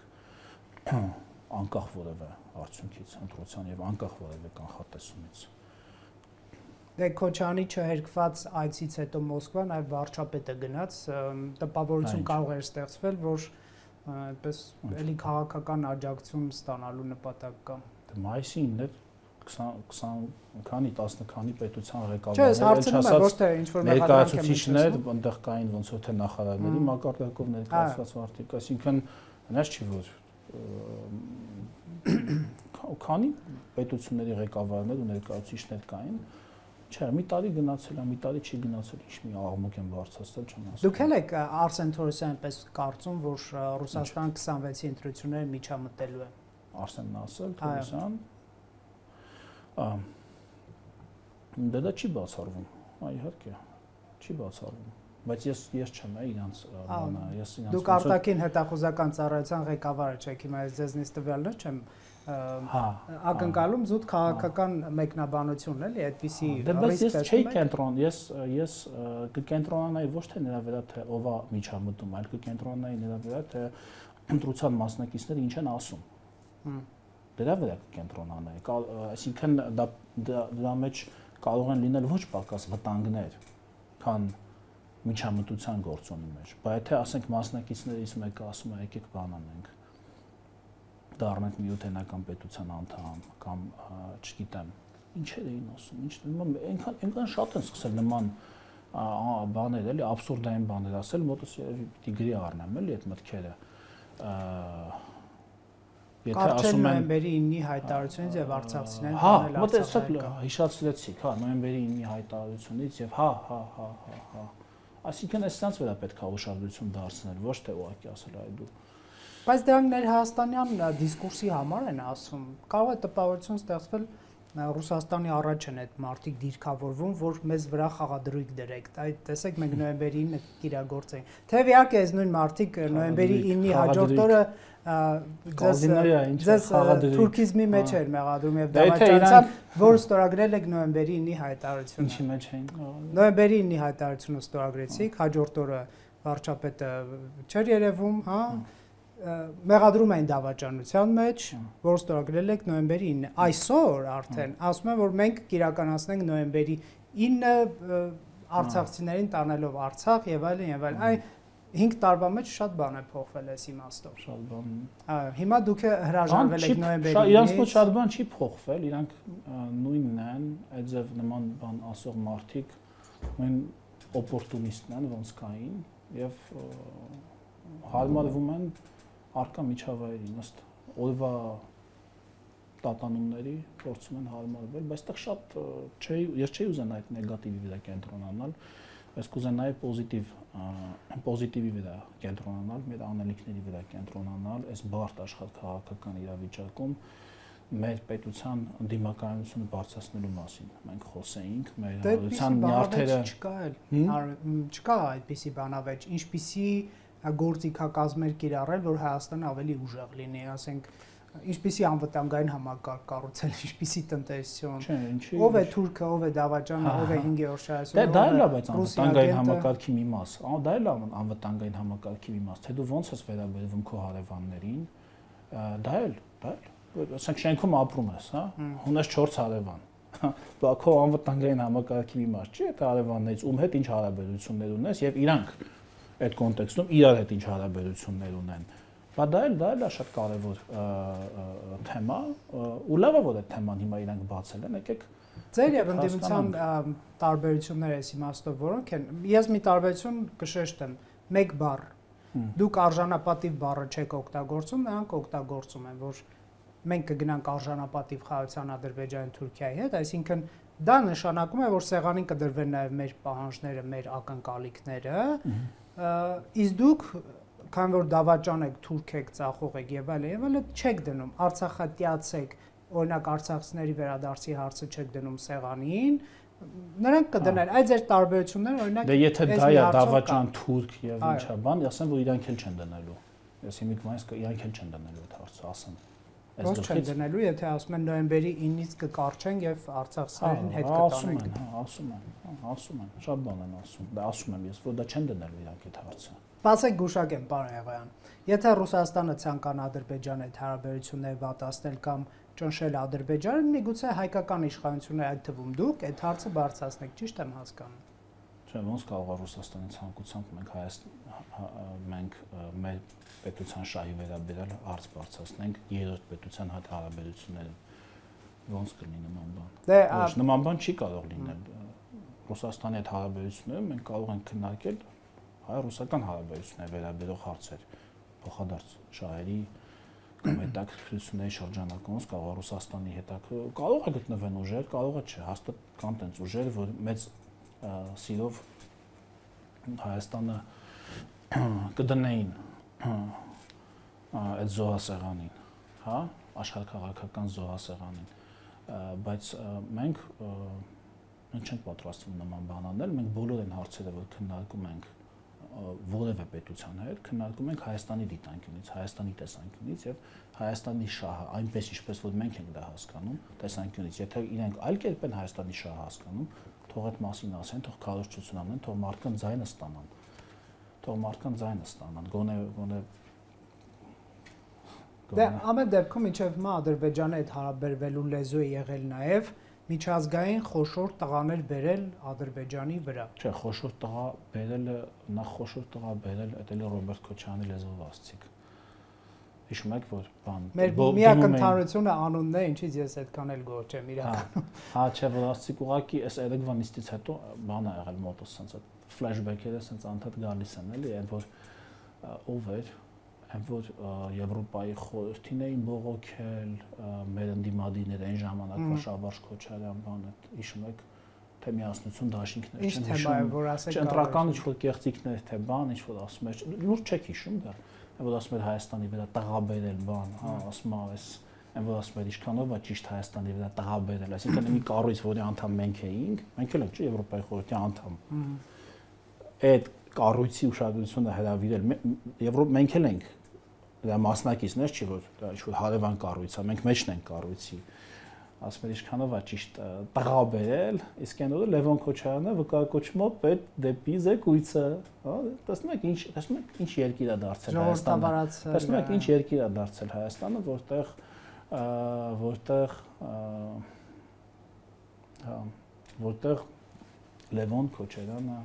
անկախ որևէ արդյունքից, ընտրության եւ անկախ որևէ կանխատեսումից։ Դե Քոչյանի չհերկված այցից հետո Մոսկվա նաև վարչապետը գնաց, տպավորություն կարող էր ստեղծվել, որ այդպես էլի քաղաքական աջակցություն ստանալու նպատակ կա։ Դե մայիսին էր 20 քանի 10 քանի պետության ղեկավարներ, ներկայացուցիչներ, այնտեղ կային ոնց որ թե նախարարների մակարդակով ներկայացված մարդիկ, այսինքն հնարավոր չի որ քանի պետությունների ղեկավարներ ու ներկայացուցիչներ կային։ Չէ, մի տարի գնացել է, մի տարի չի գնացել, ինչ մի աղմուկ են բարձրացել, չեմ ասում։ Դուք էլ եք Արսեն Թորոսյանն պես կարծում, որ Ռուսաստան 26-ի ընտրությունները միջամտելու է։ Արսենն ասել, Թորոսյան։ Դա չի բացառվում, իհարկե, չի բացառվում, բայց ես չեմ իրանց բանը, ես իրանց Դուք արտաքին հետախուզական ծառայության ղեկավարը չեք, հիմա ես ձեզնից տվյալներ չեմ ակնկալում զուտ քաղաքական մեկնաբանություն էլի այդպիսի բայց ես չէի կենտրոն ես կկենտրոնանայի ոչ թե նրա վրա թե ով է միջամտում այլ կկենտրոնանայի նրա վրա թե ընտրության մասնակիցները ինչ են ասում դրա վրա կկենտրոնանայի այսինքն դրա մեջ կարող են լինել ոչ պակաս վտանգներ քան միջամտության գործոնի մեջ բայց եթե ասենք մասնակիցներից մեկը ասում է եկեք բան անենք դառնանք միութենական պետության անդամ կամ չգիտեմ ինչեր էին ասում այնքան շատ են սկսել նման բաներ էլի абսուրդային բաներ ասել մոտս պիտի գրի առնեմ էլի այդ մտքերը եթե ասում են նոյեմբերի 9-ի հայտարարությունից եւ արցախցիներին տանել Արցախը հիշացրեցիք նոյեմբերի 9-ի հայտարարությունից եւ այսինքն այսպես վրա պետք է ուշադրություն դարձնել ոչ թե ուղղակի ասել այ դու Բայց դրանք ներհաստանյան դիսկուրսի համար են ասում։ Կարող է տպավորություն ստեղծվել Ռուսաստանի առաջ են այդ մարտիկ դիրքավորվում, որ մեզ վրա խաղադրույք դրեք։ Այդ տեսեք մենք նոյեմբերի 9-ը կիրագործենք։ Թեև իհարկե այս նույն մարտիկ նոյեմբերի 9-ի հաջորդ օրը ձեզ թուրքիզմի մեջ էր մեղադրում եւ դավաճանության, որ ստորագրել եք նոյեմբերի 9-ի հայտարարությունը։ Ինչի մեջ էին։ Նոյեմբերի 9-ի հայտարարությունը ստորագրեցիք, հաջորդ օրը վարչապետը չէր երևում, հա մեղադրում են դավաճանության մեջ, որ ստորագրել եք նոյեմբերի 9-ը։ Այսօր արդեն ասում են, որ մենք կիրականացնենք նոյեմբերի 9-ը արցախցիներին տանելով Արցախ եւ այլն եւ այլն։ Այն 5 տարվա մեջ շատ բան է փոխվել այս իմաստով։ Շատ բան։ Հիմա դուք հրաժարվել եք նոյեմբերի 9-ից։ Իրանց մոտ շատ բան չի փոխվել, իրանք նույնն են, այդ ձև նման բան ասող մարդիկ նույն օպորտունիստն են, ոնց կային եւ հարմարվում են արկա միջավայրին ըստ օրվա տատանումների փորձում են հարմարվել, բայց այդտեղ շատ ես չէի ուզենա այդ նեգատիվի վրա կենտրոնանալ, բայց կուզենայի պոզիտիվի վրա կենտրոնանալ, մեր անելիքների վրա կենտրոնանալ, այս բարդ աշխարհակաղակական իրավիճակում մեր պետության դիմակայունությունը բարձրացնելու մասին մենք խոսեինք, մեր հանրության նյարդերը չկա այդպիսի բանավեճ, ինչպիսի գործիքակազմեր կիրառել, որ Հայաստանը ավելի ուժեղ լինի, ասենք, ինչպիսի անվտանգային համակարգ կառուցել, ինչպիսի տնտեսություն, ով է թուրքը, ով է դավաճանը, ով է 5-րդ շահությունը, դա էլ է, բայց անվտանգային համակարգի մի մաս, դա էլ է անվտանգային համակարգի մի մաս, թե դու ոնց ես վերաբերվում քո հարևաններին, դա էլ, ասենք շենքում ապրում ես, հա, ունես 4 հարևան, բա քո անվտանգային համակարգի մի մաս չի, այդ հարևաններից ում հետ ինչ հարաբերություններ ունես եւ իրանք այդ կոնտեքստում իրար հետ ինչ հարաբերություններ ունեն։ Բա դա էլ է շատ կարևոր թեմա, ու լավ է որ այդ թեման հիմա իրանք բացել են, եկեք ձեր եւ ընդդիմության տարբերությունները այս իմաստով որոնք են։ Ես մի տարբերություն կշեշտեմ, մեկ բառ։ Դուք արժանապատիվ բառը չեք օգտագործում, նրանք օգտագործում են, որ մենք կգնանք արժանապատիվ խաղացան Ադրբեջանի Թուրքիայի հետ, այսինքն դա նշանակում է, որ սեղանին կդրվեն նաեւ մեր պահանջները, մեր ակնկալիքները, իսկ դուք քան որ դավաճան եք, թուրք եք, ծախող եք եւ այլն, չեք դնում, արցախատյաց եք, օրինակ արցախցիների վերադարձի հարցը չեք դնում սեղանին, նրանք կդնեն, այդ ձեր տարբերությունները օրինակ դե եթե դա է դավաճան թուրք եւ ինչա բան, ասեմ որ իրանք էլ չեն դնելու։ Ես հիմիկվանից իրանք էլ չեն դնելու այդ հարցը, ասեմ։ Ոնց չեն դնելու, եթե ասում են նոյեմբերի 9-ից կկարճենք եւ արցախցիներին հետ կտանենք։ Ասում են, շատ բան են ասում։ Դա ասում եմ ես, որ դա չեն դնելու իրանք այդ հարցը։ Պասեք գուշակեմ, պարոն Եղայան, եթե Ռուսաստանը ցանկանա Ադրբեջանի հետ հարաբերությունները վատացնել կամ ճնշել Ադրբեջանը, միգուցե հայկական իշխանությունները, այդ թվում դուք, այդ հարցը բարձրացնեք, ճիշտ եմ հասկանում։ Չէ, ոնց կարող է Ռուսաստանի ցանկությամբ մենք մեր պետության շահի վերաբերյալ հարց բարձրացնենք երրորդ պետության հետ հարաբերությունները։ Ոնց կլինի նման բան։ Ոչ, նման բան չի կարող լինել։ Ռուսաստանի հետ հարաբերությունները մենք կարող ենք քննարկել հայ-ռուսական հարաբերությունների վերաբերող հարցեր, փոխադարձ շահերի կամ հետաքրքրությունների շրջանակում կարող է Ռուսաստանի հետ կարող է գտնվեն ուժեր, կարող է չէ, հաստատ կան տենց ուժեր, որ մեծ սիրով Հայաստանը կդնեին այդ զոհասեղանին, հա, աշխարհաքաղաքական զոհասեղանին, բայց մենք չենք պատրաստվում նման բան անել, մենք բոլոր այն հարցերը, որ քննարկում ենք որևէ պետության հետ, քննարկում ենք Հայաստանի դիտանկյունից, Հայաստանի տեսանկյունից եւ Հայաստանի շահը, այնպես ինչպես որ մենք ենք դա հասկանում, տեսանկյունից, եթե իրենք այլ կերպ են Հայաստանի շահը հասկանում, թող այդ մասին ասեն, թող քարոզչություն անեն, թող մարդկանց ձայնը ստանան։ Թող մարդկանց ձայնը ստանան, գոնե Դե ամեն դեպքում ինչեւ հիմա Ադրբեջանի հետ հարաբերվելու լեզու է եղել նաեւ միջազգային խոշոր տղաներ բերել Ադրբեջանի վրա։ Չէ, խոշոր տղա բերելը, նախ խոշոր տղա բերել, դա էլ Ռոբերտ Քոչարյանի լեզվով ասցիկ։ Հիշում եք, որ բան։ Մեր միակ ընդհանրությունը անունն է, ինչից ես այդքան էլ գոհ չեմ իրականում։ Հա, չէ, որ ասցիկ ուղակի այս երեկվա նիստից հետո բան ա եղել մոտս sense ֆլեշբեքերը sense անդադ գալիս են, էլի, այն որ ով էր, այն որ Եվրոպայի խորհրդին էին բողոքել, մեր ընդդիմադիրները այն ժամանակվա Շավարժ Քոչարյան բանը, հիշում եք, թե միասնություն դաշինքներ չեն հիշում, որ ասեք կենտրական ինչ-որ կեղծիքներ, թե բան, ինչ-որ ասում էր, լուրջ չեք հիշում դա, այն որ ասում էր Հայաստանի վրա տղա բերել բան, հա, ասում է այս, այն որ ասում էր ինչքանով է ճիշտ Հայաստանի վրա տղա բերել, այսինքն մի կառույց, որի անդամ մենք էինք, մենք էլ ենք, չէ, Եվրոպայի խորհրդի անդամ։ Այդ կառույցի ուշադրությունը հրավիրել, մենք էլ ենք դա մասնակիցներ չի որ դա ինչ-որ հարևան կառույց է, մենք մեջն ենք կառույցի, ասում էր ինչքանով է ճիշտ տղա բերել, իսկ այն օրը Լևոն Քոչարյանը վկայակոչումով պետ դեպի զեկույցը, հա, տեսնում եք ինչ երկիր է դարձել Հայաստանը, տեսնում եք ինչ երկիր է դարձել Հայաստանը, որտեղ Լևոն Քոչարյանը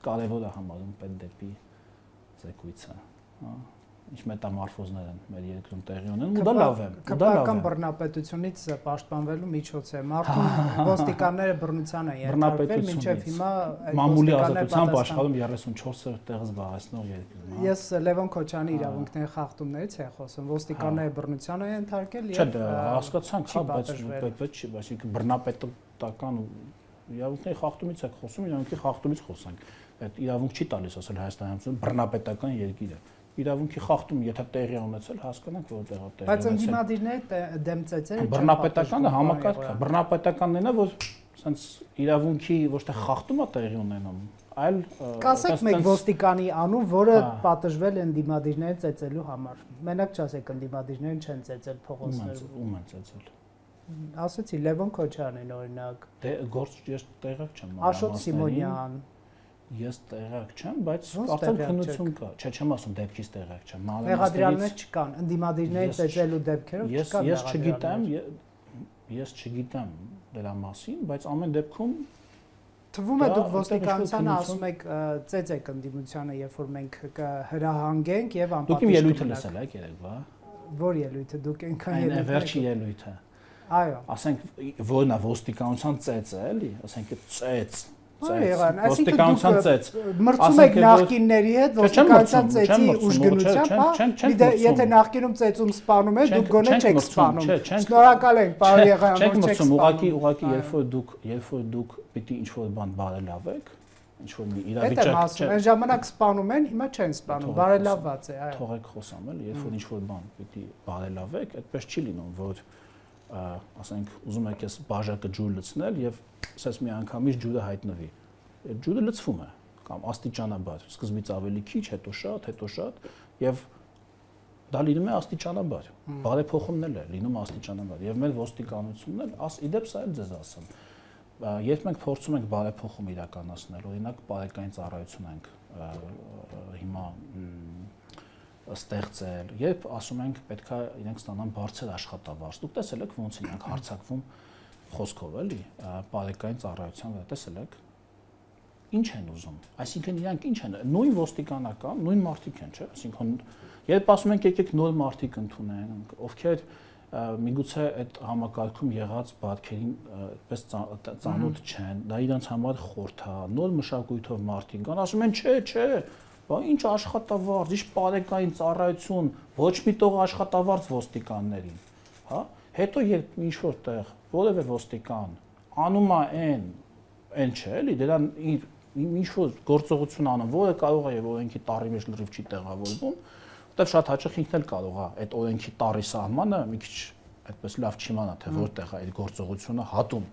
կարևոր է համարում պետ դեպի զեկույցը, հա, ինչ մետամորֆոզներ են մեր երկրում տեղի ունեն, ու դա լավ է, Քրեական բռնապետությունից պաշտպանվելու միջոց է, մարդուն ոստիկանները բռնության են ենթարկվել, մինչև հիմա մամուլի ազատությամբ աշխարհում 34-րդ տեղը զբաղեցնող երկիրն է։ Ես Լևոն Քոչարյանի իրավունքների խախտումներից եմ խոսում, ոստիկանները բռնության են ենթարկել եւ չէ, հասկացանք, հա, բայց չի, այսինքն բռնապետական իրավունքների խախտումից եք խոսում, իրավունքի խախտումից խոսանք։ Այդ իրավունք չի տալիս ասել Հայաստանի Հանրապետությունը բռնապետական երկիր է։ Իրավունքի խախտում, եթե տեղի ունեցել, հասկանանք, որ տեղը տեղի ունեցել։ Բայց ընդդիմադիրները դեմ ծեծերը բռնապետականը համակարգ է, բռնապետականն է, որ sense իրավունքի ոչ թե խախտում է տեղի ունենում, այլ կասեք մեկ ոստիկանի անուն, որը պատժվել է ընդդիմադիրները ծեծելու համար։ Մենակ չասեք ընդդիմադիրներն չեն ծեծել փողոցներում։ Ում են ծեծել։ Ասացի Լևոն Քոչարյանին օրինակ։ Դե գործ ես տեղակ չեմ։ Աշոտ Սիմոնյան։ Ես տեղակ չեմ, բայց արդեն քննություն կա։ Չէ, չեմ ասում դեպքից տեղակ չեմ։ Մեղադրյալներ չկան, ընդդիմադիրների ծեծելու դեպքերով չկան։ Ես չգիտեմ դրա մասին, բայց ամեն դեպքում թվում է դուք ոստիկանությանը ասում եք ծեծեք ընդդիմությանը, երբ որ մենք կհրահանգենք եւ անպատիժ։ Դուք իմ ելույթը լսել եք երևա։ Որ ելույթը դուք այնքան ելույթ։ Այն վերջի ելույթը։ Այո։ Ասենք որն է ոստիկանության ծեծը, էլի, ասենք ծեծ ոստիկանության ծեծ մրցում եք նախկինների հետ ոստիկանության ծեծի ուժգնությամբ, հա, եթե նախկինում ծեծում սպանում եք, դուք գոնե չեք սպանում։ Շնորհակալ ենք, պարոն Եղայան, որ չեք սպանում։ Ուղղակի երբ որ դուք պիտի ինչ-որ բան բարելավեք, ինչ-որ մի իրավիճակ, այդ եմ ասում, այն ժամանակ սպանում են, հիմա չեն սպանում, բարելավված է, այո։ Թողեք խոսամ, էլի, երբ որ ինչ-որ բան պիտի բարելավեք, այդպես չի լինում, որ ասենք ուզում եք ես բաժակը ջուր լցնել եւ ասես մի անգամից ջուրը հայտնվի։ Այդ ջուրը լցվում է, կամ աստիճանաբար, սկզբից ավելի քիչ, հետո շատ եւ դա լինում է աստիճանաբար։ Բարեփոխումն էլ է լինում աստիճանաբար եւ մեր ոստիկանությունն էլ իդեպ սա էլ ձեզ ասեմ։ Երբ մենք փորձում ենք բարեփոխում իրականացնել, օրինակ բարեկային ծառայություն ենք հիմա ստեղծել, երբ ասում ենք պետքա իրենք ստանան բարձր աշխատավարձ։ Դուք տեսել եք ոնց իրենք հարցակվում խոսքով էլի, բարեկային ծառայության վրա տեսել եք։ Ինչ են ուզում։ Այսինքն իրանք ինչ են, նույն ոստիկանական, նույն մարդիկ են, չէ՞։ Այսինքն երբ ասում ենք եկեք նոր մարդիկ ընդունենք, ովքեր միգուցե այդ համակարգում եղած բարքերին այդպես ծանոթ չեն, դա իրենց համար խորթ է, նոր մշակույթով մարդիկ կան, ասում են չէ, բա ինչ աշխատավարձ, ինչ բարեկային ծառայություն, ոչ մի տող աշխատավարձ ոստիկաններին, հա։ Հետո երբ ինչ որտեղ որևէ ոստիկան անում է այն չէ, էլի դրան ինչ որ գործողություն անում, որը կարող է եւ օրենքի տառի մեջ լրիվ չի տեղավորվում, որտեղ շատ հաճախ ինքն էլ կարող է այդ օրենքի տառի սահմանը մի քիչ այդպես լավ չիմանա, թե որտեղ է այդ գործողությունը հատում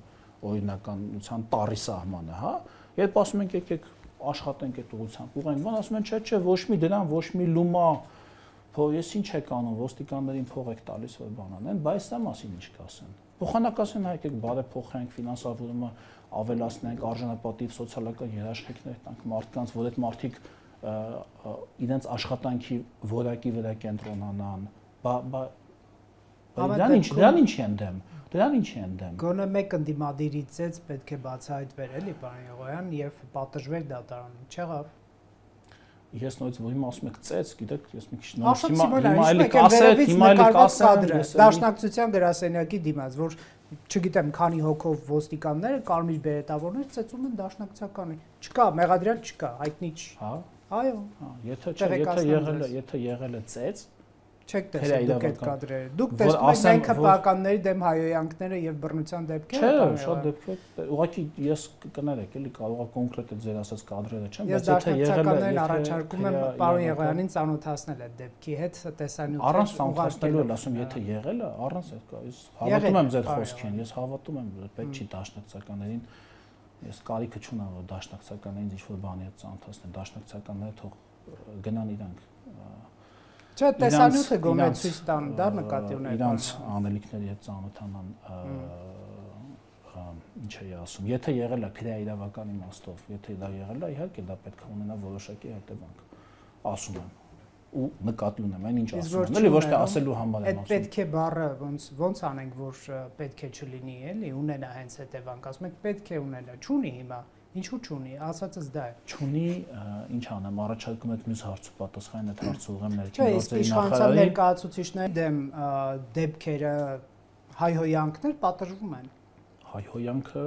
օրինականության տառի սահմանը, հա։ Երբ ասում ենք եկեք աշխատենք այդ ուղղությամբ, ուղղենք, ման ասում են չէ, ոչ մի դրան, ոչ մի լումա, որ ես ինչ եք անում, ոստիկաններին փող եք տալիս, որ բան անեն, բայց սա մասին ինչ կասեն։ Փոխանակ ասեն, հա եկեք բարեփոխենք, ֆինանսավորումը ավելացնենք, արժանապատիվ սոցիալական երաշխիքներ տանք մարդկանց, որ այդ մարդիկ իրենց աշխատանքի որակի վրա կենտրոնանան, դրան ինչի են դեմ։ Գոնե մեկ ընդդիմադիրի ծեծ պետք է բացահայտվեր էլի պարոն Եղոյան եւ պատժվեր դատարանին, չեղավ։ Ես նույնիսկ որ հիմա ասում եք ծեծ, գիտեք, ես մի քիչ նոր հիմա էլի կասեմ, դաշնակցության գրասենյակի դիմաց, որ չգիտեմ, քանի հոգով ոստիկանները, կարմիր բերետավորներ ծեծում են դաշնակցականին։ Չկա, մեղադրյալ չկա, հայտնի չի։ Հա։ Այո։ Եթե եղել է ծեծ, չեք տեսել դուք այդ կադրերը։ Դուք տեսնում եք մենք հպականների դեմ հայոյանքները եւ բռնության դեպքերը։ Չէ, շատ դեպքեր։ Ուղղակի ես կներեք, էլի կարողա կոնկրետ ձեր ասած կադրերը չեմ, բայց եթե եղել է առաջարկում եմ պարոն Եղոյանին ծանոթացնել այդ դեպքի հետ տեսանյութեր։ Առանց ծանոթացնելու եմ ասում, եթե եղել է, առանց այդ հավատում եմ ձեր խոսքին, ես հավատում եմ, պետք չի դաշնակցականներին ես կարիքը չունեմ որ դաշնակցականներին ինչ-որ բանի հետ ծանոթացնեն, դաշնակցականները թող գնան իրանք Չէ, տեսանյութը գոնե ցույց տան, դա նկատի ունեք։ Իրանց անելիքների հետ ծանոթանան, ինչ էի ասում, եթե եղել է քրեաիրավական իմաստով, եթե դա եղել է, իհարկե դա պետք է ունենա որոշակի հետևանք, ասում եմ, ու նկատի ունեմ այն ինչ ասում եմ, էլի ոչ թե ասելու համար եմ ասում։ Այդ պետք է բառը ոնց անենք, որ պետք է չլինի, էլի, ունենա հենց հետևանք, ասում եք պետք է ունենա, չունի հիմա։ Ինչու՞ չունի, ասածս դա է։ Չունի, ինչ անեմ, առաջարկում եք մյուս հարցը պատասխանեն այդ հարցը ուղղեմ ներքին գործերի նախարարի ներկայացուցիչների դեմ դեպքերը հայհոյանքներ պատժվում են։ Հայհոյանքը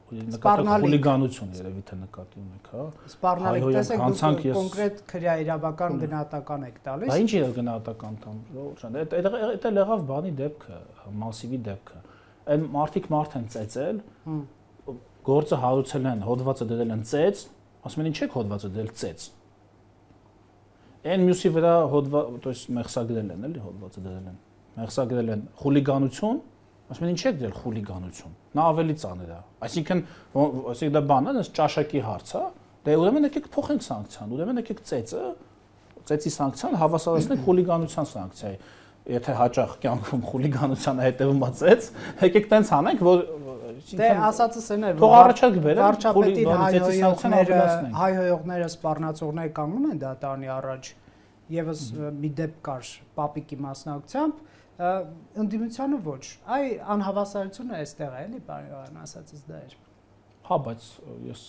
նկատի խուլիգանություն երևի թե նկատի ունեք, հա։ Սպառնալիք, տեսեք դուք կոնկրետ քրեաիրավական գնահատական եք տալիս։ Բա ինչ է գնահատական տամ, Ժողովուրդ, այդ էլ եղավ բանի դեպքը, մասիվի դեպքը։ Այն մարդիկ մարդ են ծեծել, գործը հարուցել են, հոդվածը դրել են ծեծ, ասում են ինչ եք հոդվածը դրել ծեծ։ Այն մյուսի վրա то есть մեղսագրել են, էլի հոդվածը դրել են։ Մեղսագրել են խուլիգանություն, ասում են ինչ եք դրել խուլիգանություն։ Նա ավելի ծանր է։ Այսինքն դա բան է, ճաշակի հարց է։ Դե ուրեմն եկեք փոխենք սանկցիան, ուրեմն եկեք ծեծի սանկցիան հավասարացնենք խուլիգանության սանկցիայի։ Եթե հաճախ կյանքում խուլիգանության հետևում է ծեծ, եկեք տենց անենք, որ Դե ասածս այն է, որ առաջարկ բերեն, վարչապետին հայհոյողները սպառնացողները կանգնում են դատարանի առաջ, եւս մի դեպք կար պապիկի մասնակցությամբ, ընդդիմությանը ոչ, այ անհավասարությունը այստեղ է, էլի, պարոն ասածս դա էր։ Հա, բայց ես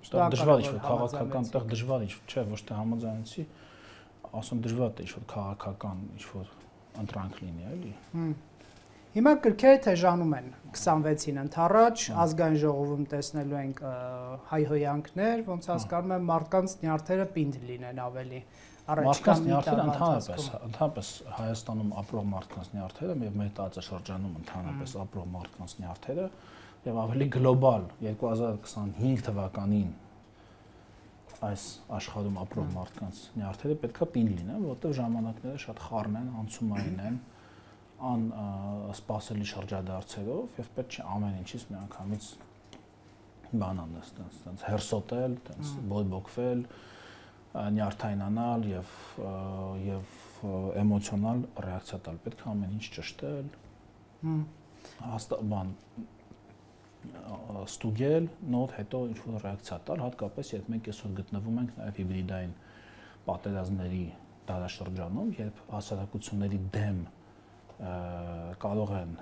դժվար ինչ-որ քաղաքական տեղ դժվար ինչ, չէ, ոչ թե համաձայնեցի, ասում դժվար է ինչ-որ քաղաքական ինչ-որ ընտրանք լինի, էլի։ Հիմա կրքերը թեժանում են 26-ին ընդառաջ, ազգային ժողովում տեսնելու ենք հայհոյանքներ, ոնց հասկանում եմ մարդկանց նյարդերը պինդ լինեն ավելի։ Մարդկանց նյարդերը ընդհանրապես Հայաստանում ապրող մարդկանց նյարդերը եւ մեր տարածաշրջանում ընդհանրապես ապրող մարդկանց նյարդերը եւ ավելի գլոբալ 2025 թվականին այս աշխարհում ապրող մարդկանց նյարդերը պետքա պինդ լինեն, որովհետեւ ժամանակները շատ խառն են, անցումային են, սպասելի շրջադարձերով եւ պետք չէ ամեն ինչից միանգամից բանան այդպես հերսոտել, այդպես բոյբոքվել, նյարդայնանալ եւ էմոցիոնալ ռեակցիա տալ, պետք է ամեն ինչ ճշտել։ Բան ստուգել, նոր հետո ինչ-որ ռեակցիա տալ, հատկապես երբ մենք այսօր գտնվում ենք նաեւ հիբրիդային պատերազմների դարաշրջանում, երբ հասարակությունների դեմ կարող են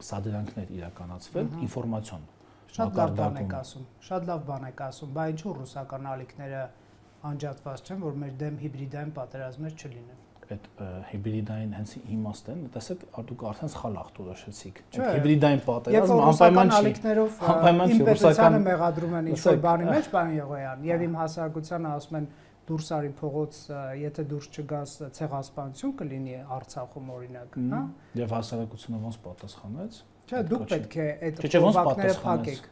սադրանքներ իրականացվել ինֆորմացիոն շատ լավ բան եք ասում, շատ լավ բան եք ասում, բայց ինչու ռուսական ալիքները անջատված չեն, որ մեր դեմ հիբրիդային պատերազմներ չլինեն։ Այդ հիբրիդային հենց իմաստն, տեսեք, դուք արդեն սխալ ախտորոշեցիք։ Հիբրիդային պատերազմը անպայման չի։ Ալիքներով իմպետությանը մեղադրում են ինչ-որ բանի մեջ, պարոն Եղոյան, եւ իմ հասարակությանը ասում են դուրս արի փողոց, եթե դուրս չգաս ցեղասպանություն կլինի Արցախում օրինակ, հա։ Եվ հասարակությունը ոնց պատասխանեց։ Չէ, դուք պետք է այդ խորհակները փակեք։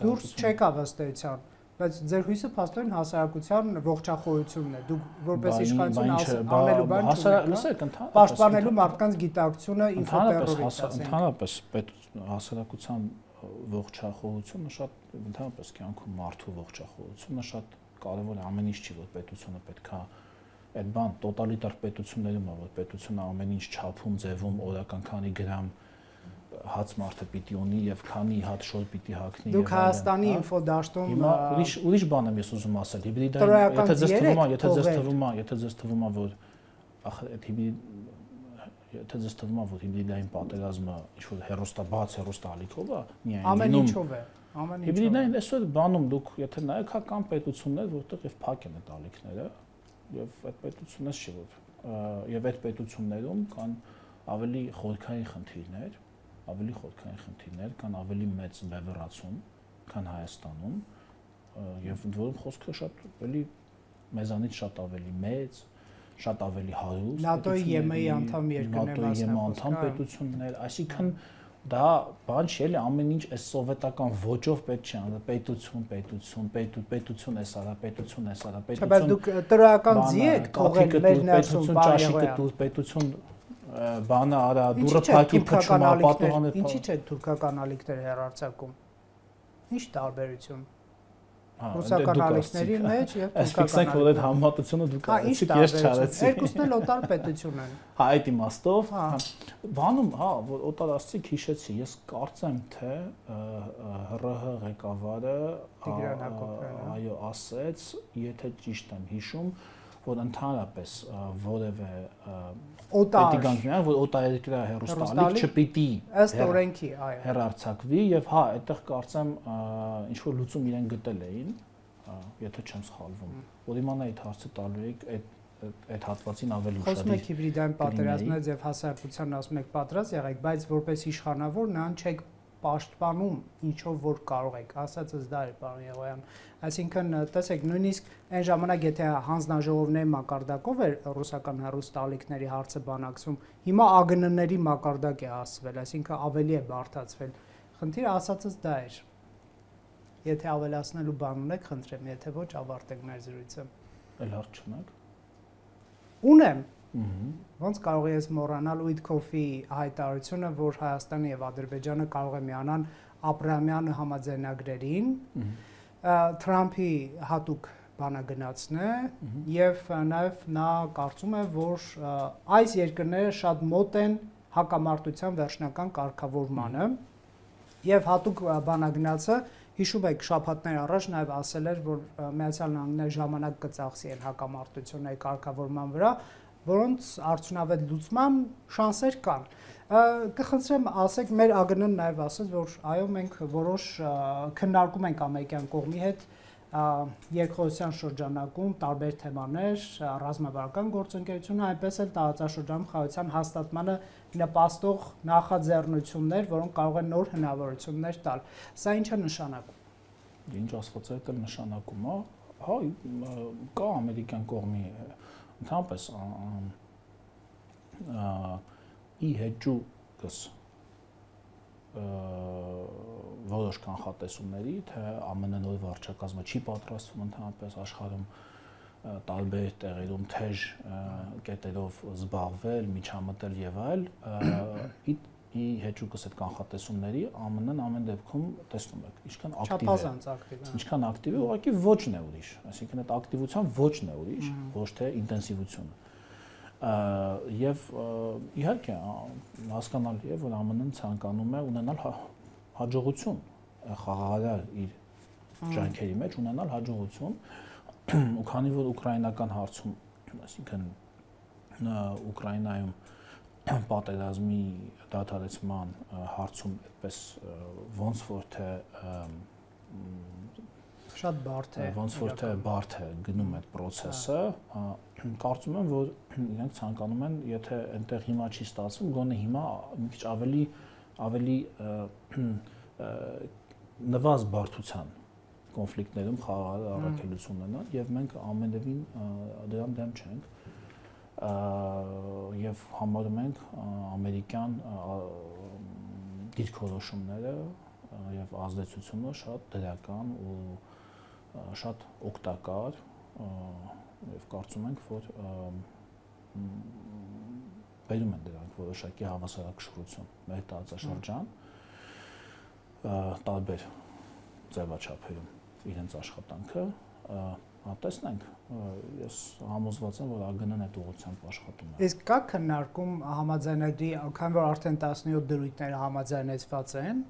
Դուրս չեկա ըստեյության, բայց ձեր հույսը փաստորեն հասարակության ողջախոհությունն է։ Դուք որպես իշխանություն անելու բան չունեք։ Պաշտպանելու մարդկանց գիտակցությունը ինֆոտերորիստացիան։ Ընդհանրապես հասարակության ողջախոհությունը շատ ընդհանրապես կյանքում մարդու ողջախոհությունը շատ կարևոր է, ամեն ինչ չի, որ պետությունը պետքա այդ բան տոտալիտար պետություններում է, որ պետությունը ամեն ինչ չափում, ձևում, օրական քանի գրամ հաց մարդը պիտի ունի եւ քանի հատ շոր պիտի հագնի։ Դուք Հայաստանի ինֆոդաշտում հիմա ուրիշ բան եմ ես ուզում ասել, հիբրիդային, եթե ձեզ թվում է, որ այդ հիբրիդային պատերազմը ինչ-որ հերոստաբաց հերոստալիքով է, միայն ամեն ինչով է։ Հիբրիդային այսօր բանում դուք եթե նայեք հա կան պետություններ, որտեղ եւ փակ են այդ ալիքները եւ այդ պետությունից չի որ եւ այդ պետություններում կան ավելի խորքային խնդիրներ, կան ավելի մեծ բևեռացում, քան Հայաստանում եւ ընդ որում խոսքը շատ ավելի մեզանից շատ ավելի մեծ, շատ ավելի հարուստ ՆԱՏՕ-ի ԵՄ-ի անդամ երկրներ անդամ պետություններ, այսինքն դա բան չի էլի ամեն ինչ այս սովետական ոճով պետք չի անում պետություն էս արա բայց դուք տրոյական ձի եք թողել մեր ներսում ճաշիկը դուր պետություն բանը արա դուրը փակի փչում ապատողանը ինչի՞ չէ թուրքական ալիքները հերարցակում ինչ տարբերություն ռուսական ալիքների մեջ եւ թուրքական որ այդ համատությունը դուք ասեցիք ես չարեցի երկուսն էլ օտար պետություն են հա այդ իմաստով բանում հա որ օտար ասցիք հիշեցի ես կարծեմ թե ՀՌՀ ղեկավարը այո ասեց եթե ճիշտ եմ հիշում որ ընդհանրապես որևէ օտար որ օտարերկրյա հեռուստալիք չպիտի ըստ օրենքի այո հեռարձակվի եւ հա այդտեղ կարծեմ ինչ որ լուծում իրեն գտել էին եթե չեմ սխալվում որ իմանա այդ հարցը տալու եք այդ հատվածին ավելի ուշադիր խոսում եք հիբրիդային պատերազմներից եւ հասարակության ասում եք պատրաստ եղեք բայց որպես իշխանավոր նրան չեք պաշտպանում ինչով որ կարող եք ասածս դա է պարոն Եղոյան այսինքն տեսեք նույնիսկ այն ժամանակ եթե հանձնաժողովների մակարդակով էր ռուսական հեռուստալիքների հարցը բանակցում հիմա ԱԳՆ-ների մակարդակ է հասցվել այսինքն ավելի է բարդացվել խնդիրը ասածս դա էր եթե ավելացնելու բան ունեք խնդրեմ եթե ոչ ավարտենք մեր զրույցը այլ հարց չունեք ունեմ ոնց կարող ես մոռանալ Ուիտկոֆի հայտարարությունը, որ Հայաստանը եւ Ադրբեջանը կարող է միանան Աբրահամյան համաձայնագրերին, Թրամփի հատուկ բանագնացն է եւ նաեւ նա կարծում է, որ այս երկրները շատ մոտ են հակամարտության վերջնական կարգավորմանը եւ հատուկ բանագնացը հիշում եք շաբաթներ առաջ նաեւ ասել էր, որ Միացյալ Նահանգները ժամանակ կծախսի այն հակամարտությունների կարգավորման վրա որոնց արդյունավետ լուծման շանսեր կան։ Կխնդրեմ ասեք մեր ԱԳՆ-ն նաև ասաց, որ այո մենք որոշ քննարկում ենք ամերիկյան կողմի հետ երկխոսության շրջանակում տարբեր թեմաներ, ռազմավարական գործընկերությունը, այնպես էլ տարածաշրջանում խաղաղության հաստատմանը նպաստող նախաձեռնություններ, որոնք կարող են նոր հնարավորություններ տալ։ Սա ինչ է նշանակում։ Ինչ ասված է, դա նշանակում է, հա, կա ամերիկյան կողմի ընդհանրապես ի հեճուկս որոշ կանխատեսումների, թե ԱՄՆ նոր վարչակազմը չի պատրաստվում ընդհանրապես աշխարհում տարբեր տեղերում թեժ կետերով զբաղվել, միջամտել եւ այլ, հեճուկս այդ կանխատեսումների ԱՄՆ-ն ամեն դեպքում տեսնում եք ինչքան ակտիվ է։ Չափազանց ակտիվ է։ Ինչքան ակտիվ է, ուղղակի ոճն է ուրիշ, այսինքն այդ ակտիվության ոճն է ուրիշ, ոչ թե ինտենսիվությունը։ Եվ իհարկե հասկանալի է, որ ԱՄՆ-ն ցանկանում է ունենալ հաջողություն, խաղաղարար իր ջանքերի մեջ ունենալ հաջողություն, ու քանի որ ուկրաինական հարցում, այսինքն Ուկրաինայում պատերազմի դադարեցման հարցում այդպես ոնց որ թե շատ բարդ է, ոնց որ թե բարդ է գնում այդ process-ը, կարծում եմ, որ իրենք ցանկանում են, եթե այնտեղ հիմա չի ստացվում, գոնե հիմա մի քիչ ավելի նվազ բարդության կոնֆլիկտներում խաղաղ առաքելություն ունենան եւ մենք ամենևին դրան դեմ չենք եւ համարում ենք ամերիկյան դիրքորոշումները եւ ազդեցությունը շատ դրական ու շատ օգտակար եւ կարծում ենք, որ բերում են դրանք որոշակի հավասարակշռություն մեր տարածաշրջան տարբեր ձևաչափերում իրենց աշխատանքը տեսնենք, ես համոզված եմ, որ ԱԳՆ-ն այդ ուղղությամբ աշխատում է։ Իսկ կա քննարկում համաձայնագրի, քանի որ արդեն 17 դրույթները համաձայնեցված են,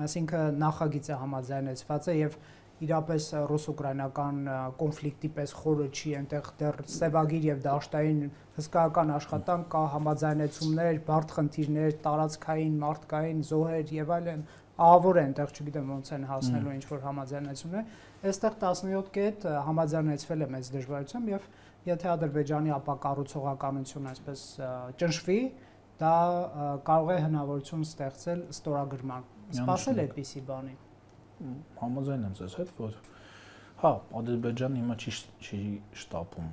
այսինքն նախագիծը համաձայնեցված է եւ իրապես ռուս-ուկրաինական կոնֆլիկտի պես խորը չի, այնտեղ դեռ սևագիր եւ դաշտային հսկայական աշխատանք կա, համաձայնեցումներ, բարդ խնդիրներ, տարածքային, մարդկային, զոհեր եւ այլն, ահավոր է այնտեղ, չգիտեմ ոնց են հասնելու ինչ որ համաձայնեցումներ։ Այստեղ 17 կետ համաձայնեցվել է մեծ դժվարությամբ եւ եթե Ադրբեջանի ապակառուցողականությունը այսպես ճնշվի, դա կարող է հնարավորություն ստեղծել ստորագրման։ Սպասել այդպիսի բանի։ Համաձայն եմ ձեզ հետ, որ հա, Ադրբեջանը հիմա չի շտապում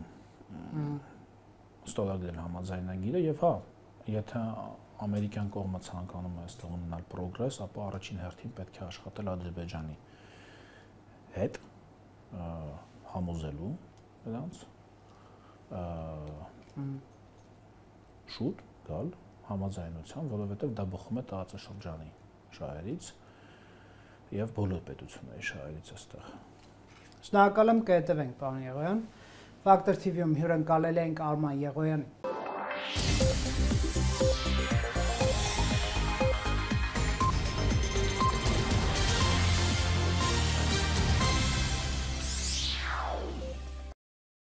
ստորագրել համաձայնագիրը եւ հա, եթե ամերիկյան կողմը ցանկանում է այստեղ ունենալ պրոգրես, ապա առաջին հերթին պետք է աշխատել Ադրբեջանի հետ համոզելու նրանց շուտ գալ համաձայնության, որովհետեւ դա բխում է տարածաշրջանի շահերից եւ բոլոր պետությունների շահերից այստեղ։ Շնորհակալ եմ, կհետևենք, պարոն Եղոյան։ Factor TV-ում հյուրընկալել ենք Արման Եղոյանին։